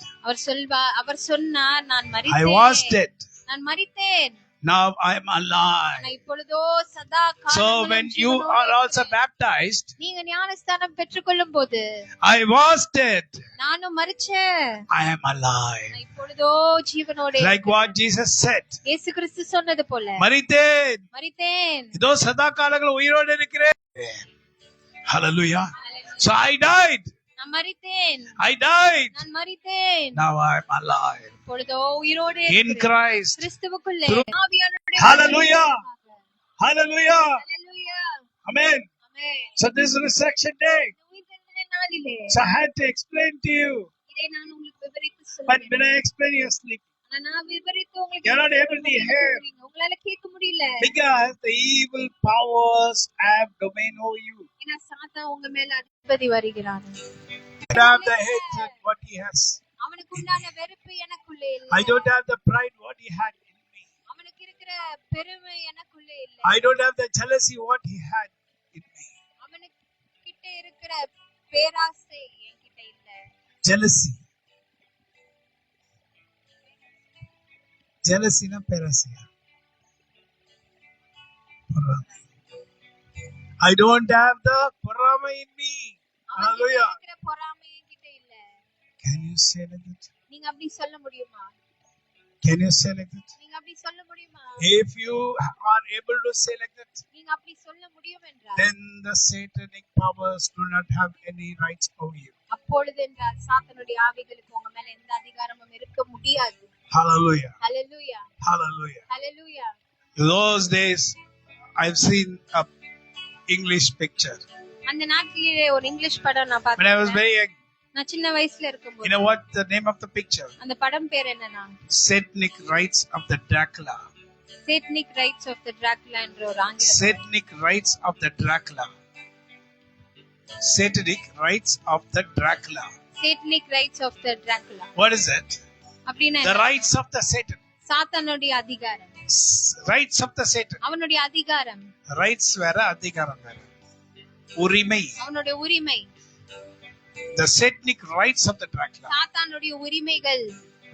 அவர் சொன்னார் நான் மரித்தேன். I was dead. நான் மரித்தேன். Now I am alive. இப்பொழுதோ சதா காலமும் So when you are also baptized, நீங்க ஞானஸ்தானம் பெற்றுக்கொள்ளும்போது I was dead. நானும் மரிச்சேன். I am alive. இப்பொழுதோ ஜீவனோடு Like what Jesus said. இயேசு கிறிஸ்து சொன்னது போல மரித்தேன். இதோ சதா காலங்கள் உயிரோடு இருக்கிறேன். Hallelujah. So I died. நான் மரித்தேன். I died. நான் மரித்தேன். Now I am alive. இப்பொழுதோ உயிரோடு In Christ. கிறிஸ்துவுக்குள்ளே ஆவியானவருடைய. Hallelujah. Hallelujah. Hallelujah. Amen. Amen. So this is resurrection day. நாளிலே So I had to explain to you. இதை நான் உங்களுக்கு விவரித்து But சொல்றேன். when I explain, you sleep. நான் விவரித்து உங்களுக்கு You're not able to hear. உங்களால கேட்க முடியல. Because the evil powers have domain over you. ஏன்னா சாத்தான் உங்க மேல அதிபதி வருகிறான். I have the hatred what he has. அவனுக்கு உண்டான வெறுப்பு எனக்குள்ளே இல்ல. I don't have the pride what he had in me. அவனுக்கு இருக்கிற பெருமை எனக்குள்ளே இல்ல. I don't have the jealousy what he had in me. அவனுக்கு கிட்ட இருக்கிற பேராசை என்கிட்ட இல்ல. Jealousy. Jealousy na perasya. I don't have the parama in me. Hallelujah. இருக்கிற பொறாமை என்கிட்ட இல்ல. Can you say like that? நீங்க அப்படி சொல்ல முடியுமா? Can you say like that? நீங்க அப்படி சொல்ல முடியுமா? If you are able to say like that, நீங்க அப்படி சொல்ல முடியும் என்றால் then the satanic powers do not have any rights over you. அப்பொழுது என்றால் சாத்தானுடைய ஆவிகளுக்கு உங்க மேல எந்த அதிகாரமும் இருக்க முடியாது. Hallelujah. Hallelujah. Hallelujah. Hallelujah. Those days, I've seen a English picture. அந்த நாட்டிலே ஒரு இங்கிலீஷ் படம் நான் When I was பார்த்தேன். very young, நான் சின்ன வயசுல இருக்கும்போது. you know what the name of the picture? அந்த படம் பேர் என்னன்னா Satanic Rites of the Dracula. Satanic Rites of the Dracula என்ற ஒரு ஆங்கில படம். Satanic Rites of the Dracula. Satanic Rites of the Dracula. Satanic Rites of the Dracula. What is it? அப்படினா The rights of the Satan. சாத்தானுடைய அதிகாரம். Rights of the Satan. அவனுடைய அதிகாரம். Rights வேற அதிகாரம் வேற. உரிமை. அவனுடைய உரிமை. The Satanic Rights of the Dracula. சாத்தானுடைய உரிமைகள்.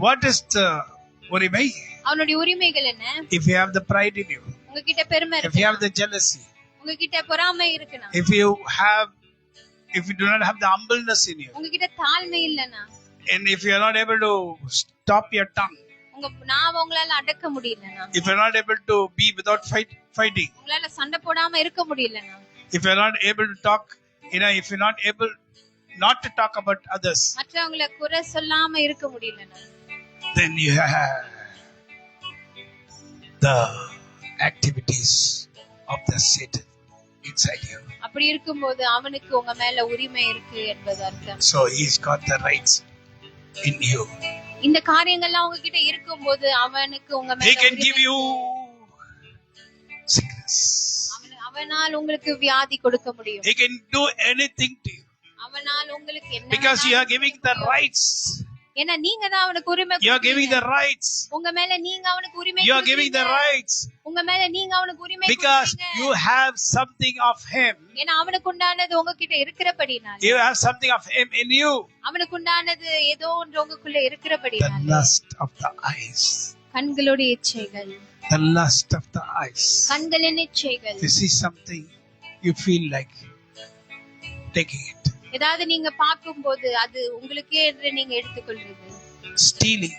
What is the உரிமை? அவனுடைய உரிமைகள் என்ன? If you have the pride in you. உங்ககிட்ட பெருமை If இருக்கு. you have the jealousy. உங்ககிட்ட பொறாமை இருக்குனா. If you do not have the humbleness in you. உங்ககிட்ட தாழ்மை இல்லனா. And if you are not able to stop your tongue. உங்க நாவை உங்களால அடக்க முடியலனா. If you are not able to be without fighting. உங்களால சண்டை போடாம இருக்க முடியலனா. If you are not able to talk, if you are not able not to talk about others. மற்றவங்கள குறை சொல்லாம இருக்க முடியலனா. Then you have the activities of the Satan inside you. அப்படி இருக்கும்போது அவனுக்கு உங்க மேல உரிமை இருக்கு என்பது அர்த்தம். So he's got the rights in you. இந்த காரியங்கள்லாம் உங்ககிட்ட இருக்கும்போது அவனுக்கு உங்க மேல He can give you sickness. அவனால் உங்களுக்கு வியாதி கொடுக்க முடியும். He can do anything to you. அவனால் உங்களுக்கு என்ன Because you are giving the rights ஏன்னா நீங்க தான் அவனுக்கு உரிமை You are giving the rights. உங்க மேல நீங்க அவனுக்கு உரிமை You are giving the rights உங்க மேல நீங்க அவனுக்கு உரிமை because you have something of him. ஏன்னா அவனுக்கு உண்டானது உங்ககிட்ட இருக்கிறபடினால. You have something of him in you. அவனுக்கு உண்டானது ஏதோ ஒன்று உங்களுக்குள்ள இருக்கிறபடினால. The lust of the eyes. கண்களுடைய இச்சைகள். The lust of the eyes. கண்களின் இச்சைகள். You see something, you feel like taking it. ஏதாவது நீங்க பாக்கும்போது அது உங்களுக்கே என்று நீங்க எடுத்துக்கொள்வது. Stealing.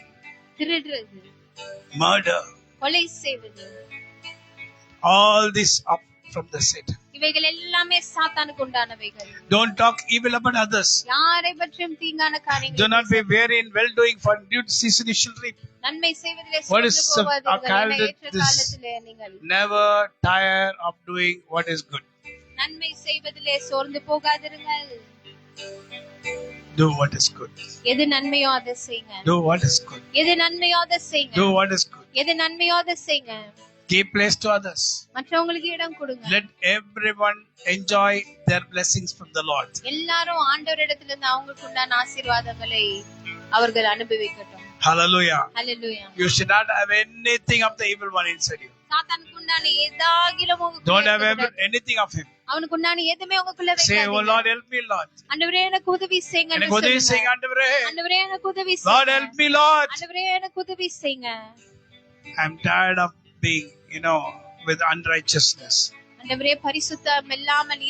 திருடுறது. Murder. கொலை செய்வது. All this up from the Satan. இவைகள் எல்லாமே சாத்தானுக்கு உண்டானவைகள். Don't talk evil about others. யாரை பற்றியும் தீங்கான காரியங்கள். Do not be weary in well doing, for in due season you shall reap. நன்மை செய்வதிலே What is ஏற்ற காலத்திலே நீங்கள் never tire of doing what is good. நன்மை செய்வதிலே சோர்ந்து போகாதிருங்கள். Do what is good. எது நன்மையோ அதை செய்யுங்க. Do what is good. எது நன்மையோ அதை செய்யுங்க. Do what is good. எது நன்மையோ அதை செய்யுங்க. Give place to others. மற்றவங்களுக்கு இடம் கொடுங்க. Let everyone enjoy their blessings from the Lord. எல்லாரும் ஆண்டவரிடத்திலிருந்து அவங்களுக்கு உண்டான ஆசீர்வாதங்களை அவர்கள் அனுபவிக்கட்டும். Hallelujah. Hallelujah. You should not have anything of the evil one inside you. சாத்தானுக்கு உண்டான ஏதாகிலும் Don't have anything of him. அவனுக்கு உண்டான எதுமே உங்களுக்குள்ள வைக்காதீங்க. Say, oh Lord, help me, Lord. ஆண்டவரே எனக்கு உதவி செய்யுங்க. எனக்கு உதவி செய்யுங்க ஆண்டவரே. ஆண்டவரே எனக்கு உதவி செய்யுங்க. Lord, help me, Lord. ஆண்டவரே எனக்கு உதவி செய்யுங்க. I'm tired of being, with unrighteousness. ஆண்டவரே பரிசுத்தம் இல்லாமல்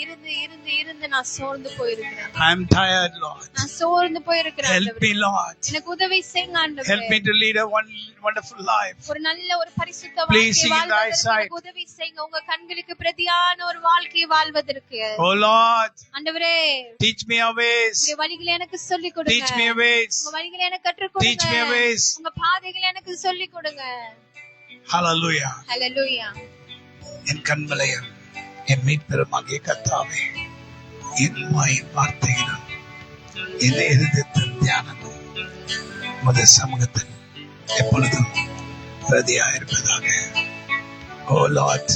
இருந்து நான் சோர்ந்து போயிருக்கிறேன். I'm tired, Lord. நான் சோர்ந்து போயிருக்கிறேன் Help ஆண்டவரே. me, Lord. எனக்கு உதவி செய்யுங்க ஆண்டவரே. Help me to lead a wonderful life. ஒரு நல்ல ஒரு பரிசுத்த வாழ்க்கை வாழ்வதற்கு எனக்கு உதவி செய்யுங்க. உங்க கண்களுக்கு பிரதியான ஒரு வாழ்க்கை வாழ்வதற்கு. Oh Lord. ஆண்டவரே Teach me your ways. உங்க வழிகளை எனக்கு சொல்லிக் கொடுங்க. Teach me your ways. உங்க வழிகளை எனக்கு கற்றுக் கொடுங்க. Teach me your ways. உங்க பாதைகளை எனக்கு சொல்லிக் கொடுங்க. Hallelujah. Hallelujah. என் கண்மலையம் என் மீட்பெருமாகிய கர்த்தாவே, என் வாயின் வார்த்தைகளும் என் இருதயத்தின் தியானமும் உமது சமூகத்தில் எப்பொழுதும் பிரதியாயிருப்பதாக. Oh Lord,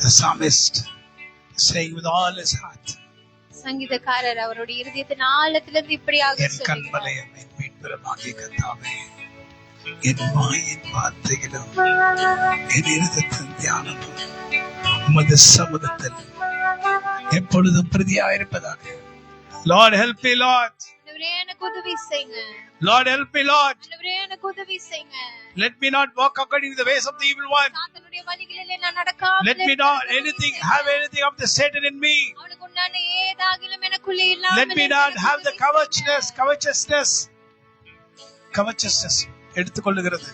the psalmist saying with all his heart, சங்கீதக்காரர் அவருடைய இருதயத்தின் ஆழத்திலிருந்து இப்படியாக என் சொல்கிறார். கண்மலையம் என் மீட்பெருமாகிய கர்த்தாவே, என் வாயின் வார்த்தைகளும் என் இருதயத்தின் தியானமும் உமது சமூகத்தில் எப்பொழுதும் பிரதியாயிருப்பதாக. Lord, help me, Lord. ஆண்டவரே எனக்கு உதவி செய்யுங்க. Lord, help me, Lord. ஆண்டவரே எனக்கு உதவி செய்யுங்க. Let me not walk according to the ways of the evil one. சாத்தானுடைய வழிகளிலே நான் நடக்காமல் Let me not have anything of the Satan in me. அவனுக்கு உண்டான ஏதாகிலும் எனக்குள்ளே இல்லாமல் Let me not have the covetousness எடுத்துக்கொள்ளுகிறது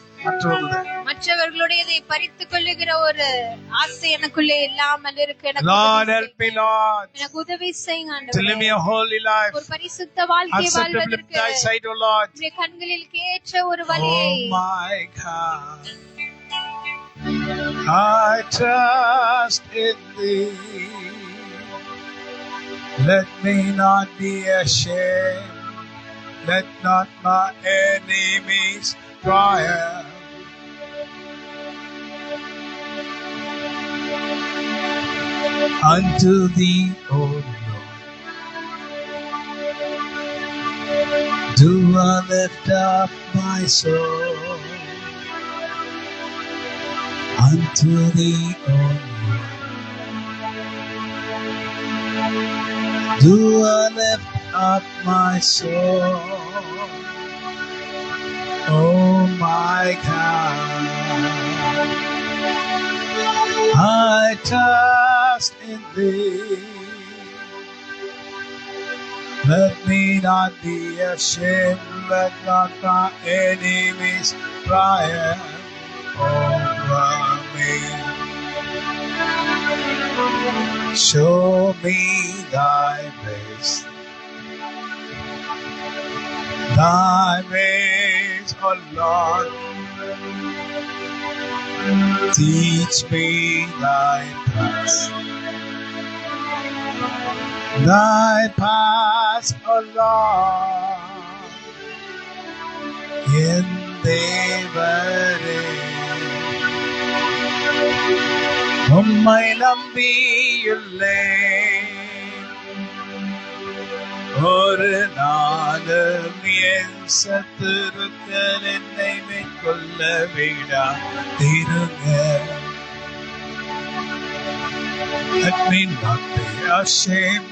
மற்றவர்களுடையதை பறித்துக் கொள்ளுகிற ஒரு ஆசை எனக்குள்ளே இல்லாமல் இருக்கு. Lord, help me, Lord. எனக்கு உதவி செய்யுங்க To ஆண்டவரே. live me a holy life. ஒரு பரிசுத்த வாழ்க்கை Acceptable in வாழ்வதற்கு thy sight, O Lord. உம்முடைய கண்களில் ஏற்ற ஒரு வழியை. Oh my God, I trust in thee. Let me not be ashamed. Let not my enemies triumph. Unto thee, O Lord, do I lift up my soul. Unto thee, O Lord, do I lift up my soul. Oh my God, I trust in thee. Let me not be ashamed, let not my enemies triumph over me. Show me thy ways, O Lord. Teach me thy paths, O Lord. In தேவரே உம்மை நம்பியுள்ளேன், ஒரு நாளும் என் சத்துருக்கள் என்னை மேற்கொள்ள விடாதிருங்க. Let me not be ashamed.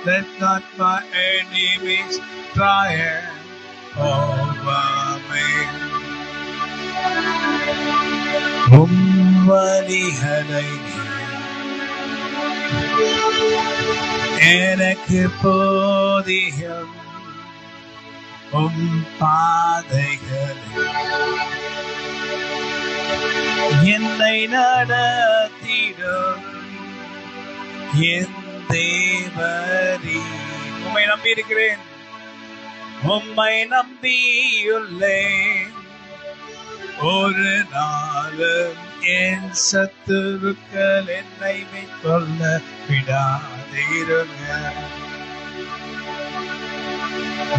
Let not my enemies triumph over me. வழிகளை எனக்கு போதியம், பாதைகளை என்னை நடத்திடும் என் தேவரீ. உம்மை நம்பி இருக்கிறேன், உம்மை நம்பியுள்ளேன். ஒரு நாளும் என் சத்துருக்கள் என்னை மேற்கொள்ள விடாதிருங்க.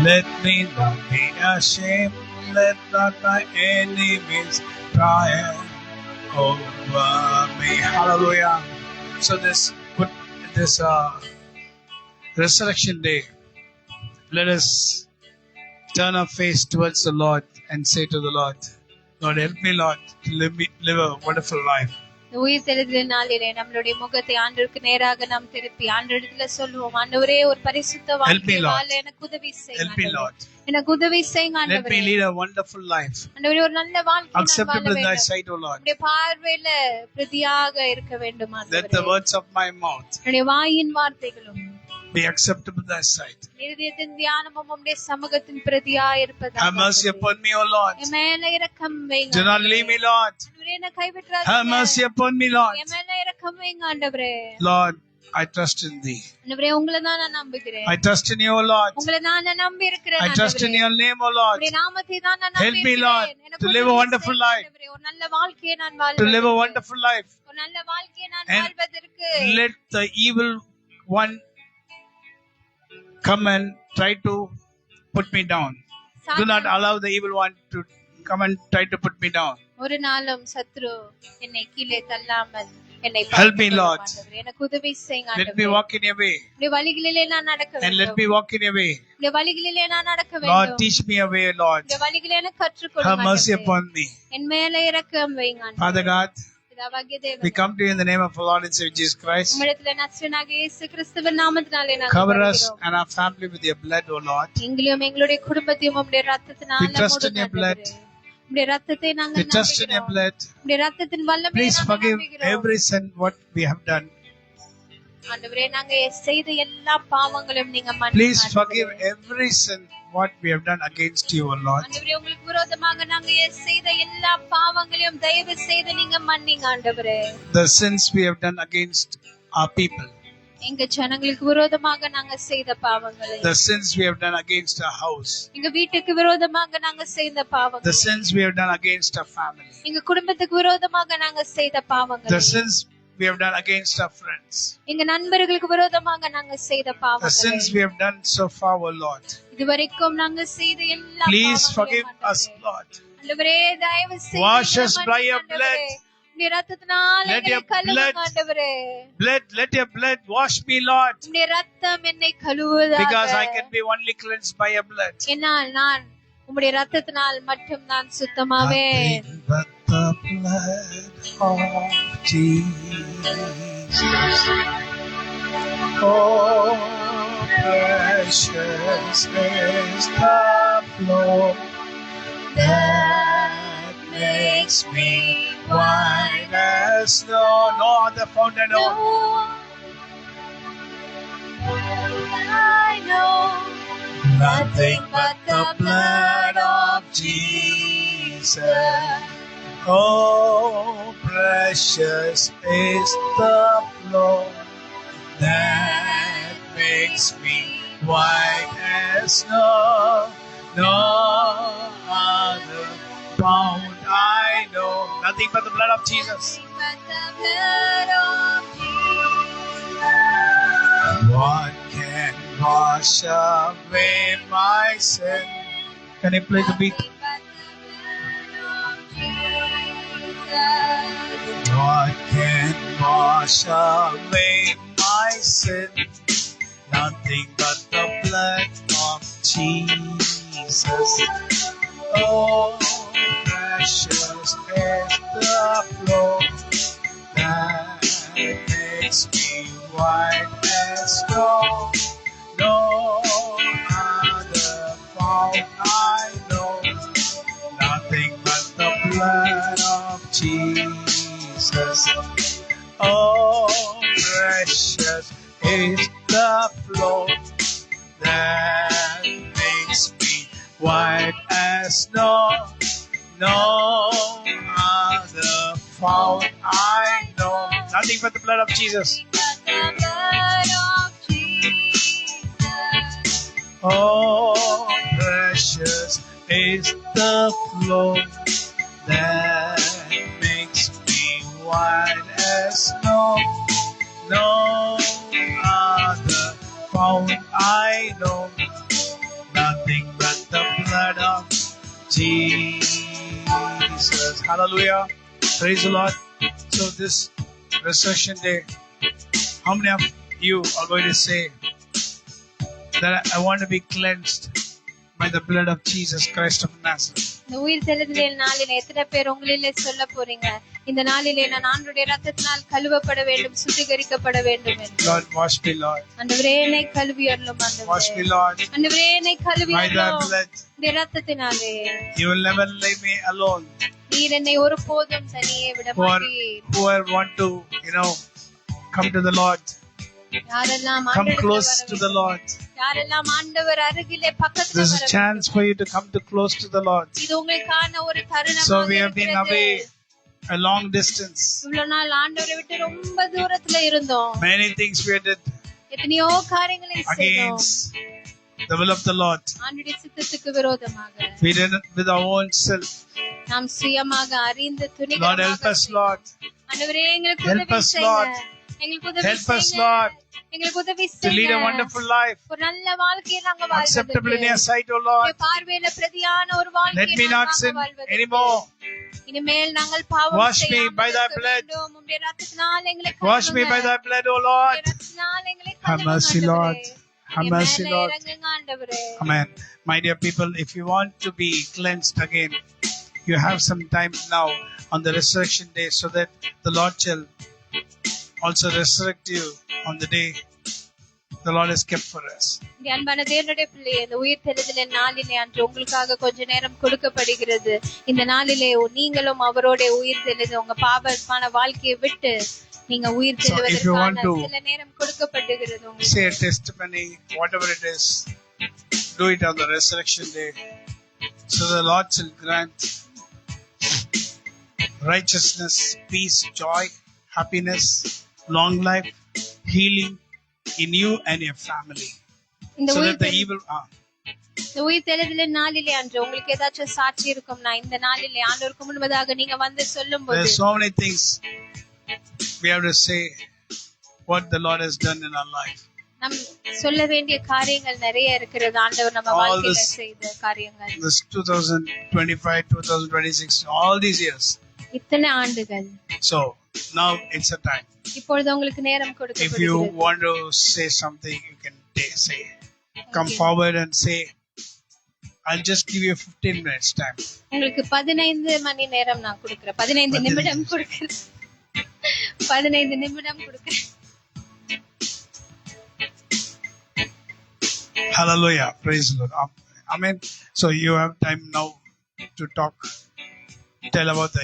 Let me not be ashamed. Let not my enemies triumph over me. Hallelujah. So this resurrection day, let us turn our face towards the Lord and say to the Lord, Lord, help me, Lord, to live a wonderful life. உயிர் தெழுதல் நாளிலே நம்மளுடைய முகத்தை ஆண்டவருக்கு நேராக நாம் திருப்பி ஆண்டவரிடத்துல சொல்லுவோம், ஆண்டவரே ஒரு பரிசுத்த வாழ்க்கை வாழ எனக்கு உதவி செய்யுங்க. எனக்கு உதவி செய்யுங்க ஆண்டவரே. Let me lead a wonderful life. ஆண்டவரே ஒரு நல்ல வாழ்க்கை acceptable in thy sight, O Lord. உம்முடைய பார்வையில பிரதியாக இருக்க வேண்டும் ஆண்டவரே. Let the words of my mouth என்னுடைய வாயின் வார்த்தைகளும் be acceptable in thy sight. இருதயத்தின் தியானமும் உம்முடைய சமூகத்தின் பிரதியாக இருப்பதாக. Have mercy upon me, O Lord. என் மேல இரக்கம் வைங்க. Do not leave me, Lord. என்னை கைவிட்டுறாதீங்க. Have mercy upon me, Lord. என் மேல இரக்கம் வைங்க ஆண்டவரே. Lord, I trust in thee. ஆண்டவரே உங்களை தான் நான் நம்புகிறேன். I trust in you, O Lord. உங்களை நான் நம்பி இருக்கிறேன். I trust in your name, O Lord. உம்முடைய நாமத்தை தான் நான் நம்பி Help me, Lord, to live a wonderful life. ஒரு நல்ல வாழ்க்கையை நான் வாழ. To live a wonderful life. ஒரு நல்ல வாழ்க்கையை நான் வாழ்வதற்கு. Let the evil one come and try to put me down. Do not allow the evil one to come and try to put me down. ஒரு நாளும் சத்ரு என்னை கீழே தள்ளாமல் என்னை help me, Lord. எனக்கு உதவி செய்யுங்க ஆண்டவரே. Let me walk in your way. உம்முடைய வழிகளிலே நான் நடக்க வேண்டும். And let me walk in your way. உம்முடைய வழிகளிலே நான் நடக்க வேண்டும். Lord, teach me your way, Lord. உம்முடைய வழிகளை எனக்கு கற்றுக் கொடுங்க. Have mercy upon me. என் மேலே இரக்கம் வைங்க ஆண்டவரே. Father God, பிதாவாகிய தேவனே, we come to you in the name of our Lord and Savior Jesus Christ. உம்மிடத்திலே நற்செயலாகிய இயேசு கிறிஸ்துவின் நாமத்தினாலே நாங்கள் Cover us வருகிறோம். and our family with your blood, O Lord. எங்களையும் எங்களுடைய குடும்பத்தையும் உம்முடைய இரத்தத்தினால We trust in your blood. உம்முடைய இரத்தத்தை நாங்கள் We trust in your blood. உம்முடைய இரத்தத்தின் வல்லமையை Please நாங்கள் forgive நம்புகிறோம். every sin what we have done. ஆண்டவரே நாங்க செய்த எல்லா பாவங்களையும் நீங்க Please மன்னிங்க. forgive every sin what we have done against you, O Lord. ஆண்டவரே உங்களுக்கு விரோதமாக நாங்க செய்த எல்லா பாவங்களையும் தயவு செய்து நீங்க மன்னிங்க ஆண்டவரே. The sins we have done against our people. எங்க ஜனங்களுக்கு விரோதமாக நாங்க செய்த பாவங்களை. The sins we have done against our house. எங்க வீட்டுக்கு விரோதமாக நாங்க செய்த பாவங்கள். The sins we have done against our family. எங்க குடும்பத்துக்கு விரோதமாக நாங்க செய்த பாவங்கள். The sins we have done against our friends. எங்க நண்பர்களுக்கு விரோதமாக நாங்க செய்த பாவங்கள். The sins we have done so far, O Lord. இதுவரைக்கும் நாங்க செய்த எல்லா Please forgive us, Lord. ஆண்டவரே தயவு செய்து Wash us by your blood. உம்முடைய இரத்தத்தினால Let என்னை your கழுவுங்க ஆண்டவரே. Let your blood wash me, Lord. உம்முடைய இரத்தம் என்னை கழுவுவதாக. Because I can be only cleansed by your blood. என்னால் நான் உம்முடைய இரத்தத்தினால் மட்டும் நான் சுத்தமாவேன். Nothing but the blood of Jesus. Oh, precious is the flow that makes me white as snow. No other fountain, no. I know Nothing but the blood of Jesus. Oh, precious is the flow that makes me white as snow. No other fount I know. Nothing but the blood of Jesus. but the blood of Jesus. What can wash away my sin? Can I play the beat? What can wash away my sin? Nothing but the blood of Jesus. Oh, precious is the flow that makes me white as snow. No other fount I know, nothing but the blood of Jesus. Oh, precious is the flow that makes me white as snow. No other fount I know, nothing but the blood of Jesus. Oh, precious is the flow that makes me white as snow. No other fount I know, nothing but the blood of Jesus. Hallelujah. Praise the Lord. So this resurrection day, how many of you are going to say that I want to be cleansed by the blood of Jesus Christ of Nazareth? இந்த உயிர் தெழுதலின் நாளிலே எத்தனை பேர் உங்களிலே சொல்ல போறீங்க, இந்த நாளிலே நான் ஆண்டவருடைய இரத்தத்தினால் கழுவப்பட வேண்டும், சுத்திகரிக்கப்பட வேண்டும் என்று. Lord, wash me, Lord. ஆண்டவரே என்னை கழுவி அருளும் ஆண்டவரே. Wash me, Lord. ஆண்டவரே என்னை கழுவி By thy அருளும். blood. இந்த இரத்தத்தினாலே You will never leave me alone. நீர் என்னை ஒருபோதும் தனியே விட மாட்டீர். Whoever want to, come to the Lord. யாரெல்லாம் Come close to the Lord. யாரெல்லாம் ஆண்டவர் அருகிலே பக்கத்துல There's a வர chance for you to come to close to the Lord. இது உங்களுக்கான ஒரு தருணமாக So we have been இருக்கிறது. away a long distance. இவ்வளவு நாள் ஆண்டவரை விட்டு ரொம்ப தூரத்துல இருந்தோம். Many things we did எத்தனையோ காரியங்களை செய்தோம். against the will of the Lord. ஆண்டவருடைய சித்தத்துக்கு விரோதமாக. We did it with our own self. நாம் சுயமாக அறிந்து Lord, துணிகரமாக. help us, Lord. ஆண்டவரே எங்களுக்கு Help உதவி us, செய்யுங்க. Lord. எங்களுக்கு உதவி Help us, செய்யுங்க. Lord, எங்களுக்கு உதவி to lead a செய்யுங்க. wonderful life, ஒரு நல்ல வாழ்க்கையை நாங்க acceptable in your வாழ்வதற்கு. sight, O Lord. உம்முடைய பார்வையில பிரதியான ஒரு Let வாழ்க்கையை me not நாங்க sin வாழ்வதற்கு. anymore. இனிமேல் நாங்கள் பாவம் Wash me செய்யாமல் by thy இருக்க blood. வேண்டும். உம்முடைய இரத்தத்தினால் எங்களை Wash me by கழுவுங்க. thy blood, O Lord. உம்முடைய இரத்தத்தினால் எங்களை Have கழுவுங்க mercy, Lord. ஆண்டவரே. Have என் mercy, மேல Lord. இறங்குங்க ஆண்டவரே. Amen. My dear people, if you want to be cleansed again, you have some time now on the resurrection day so that the Lord shall also resurrect you on the day the Lord has kept for us. இந்த அன்பான தேவனுடைய பிள்ளையே, இந்த உயிர் தெழுதலின் நாளிலே அன்று உங்களுக்காக கொஞ்ச நேரம் கொடுக்கப்படுகிறது. இந்த நாளிலே நீங்களும் அவரோட உயிர் தெழுது உங்க பாவமான வாழ்க்கையை விட்டு நீங்க உயிர் தெழுவதற்கான சில நேரம் கொடுக்கப்படுகிறது உங்களுக்கு. Say a testimony, whatever it is, do it on the resurrection day, so the Lord shall grant righteousness, peace, joy, happiness, long life, healing in you and your family. So that the evil இந்த உயிர் தெழுதலின் நாளிலே அன்று உங்களுக்கு ஏதாச்சும் சாட்சி இருக்கும்னா இந்த நாளிலே ஆண்டவருக்கு முன்பதாக நீங்க வந்து சொல்லும்போது there's so many things we have to say what the Lord has done in our life. நம் சொல்ல வேண்டிய காரியங்கள் நிறைய இருக்கிறது. ஆண்டவர் நம்ம வாழ்க்கையில செய்த காரியங்கள். This 2025, 2026, all these years. இத்தனை ஆண்டுகள். So now it's a time. இப்பொழுது உங்களுக்கு நேரம் கொடுக்கப்படுகிறது. If you want to say something, you can say. Come forward and say. I'll just give you 15 minutes time. உங்களுக்கு 15 மணி நேரம் நான் கொடுக்கிறேன். 15 நிமிடம் கொடுக்கிறேன். 15 நிமிடம் கொடுக்கிறேன். Hallelujah. Praise the Lord. Amen. So you have time now to talk. Tell about the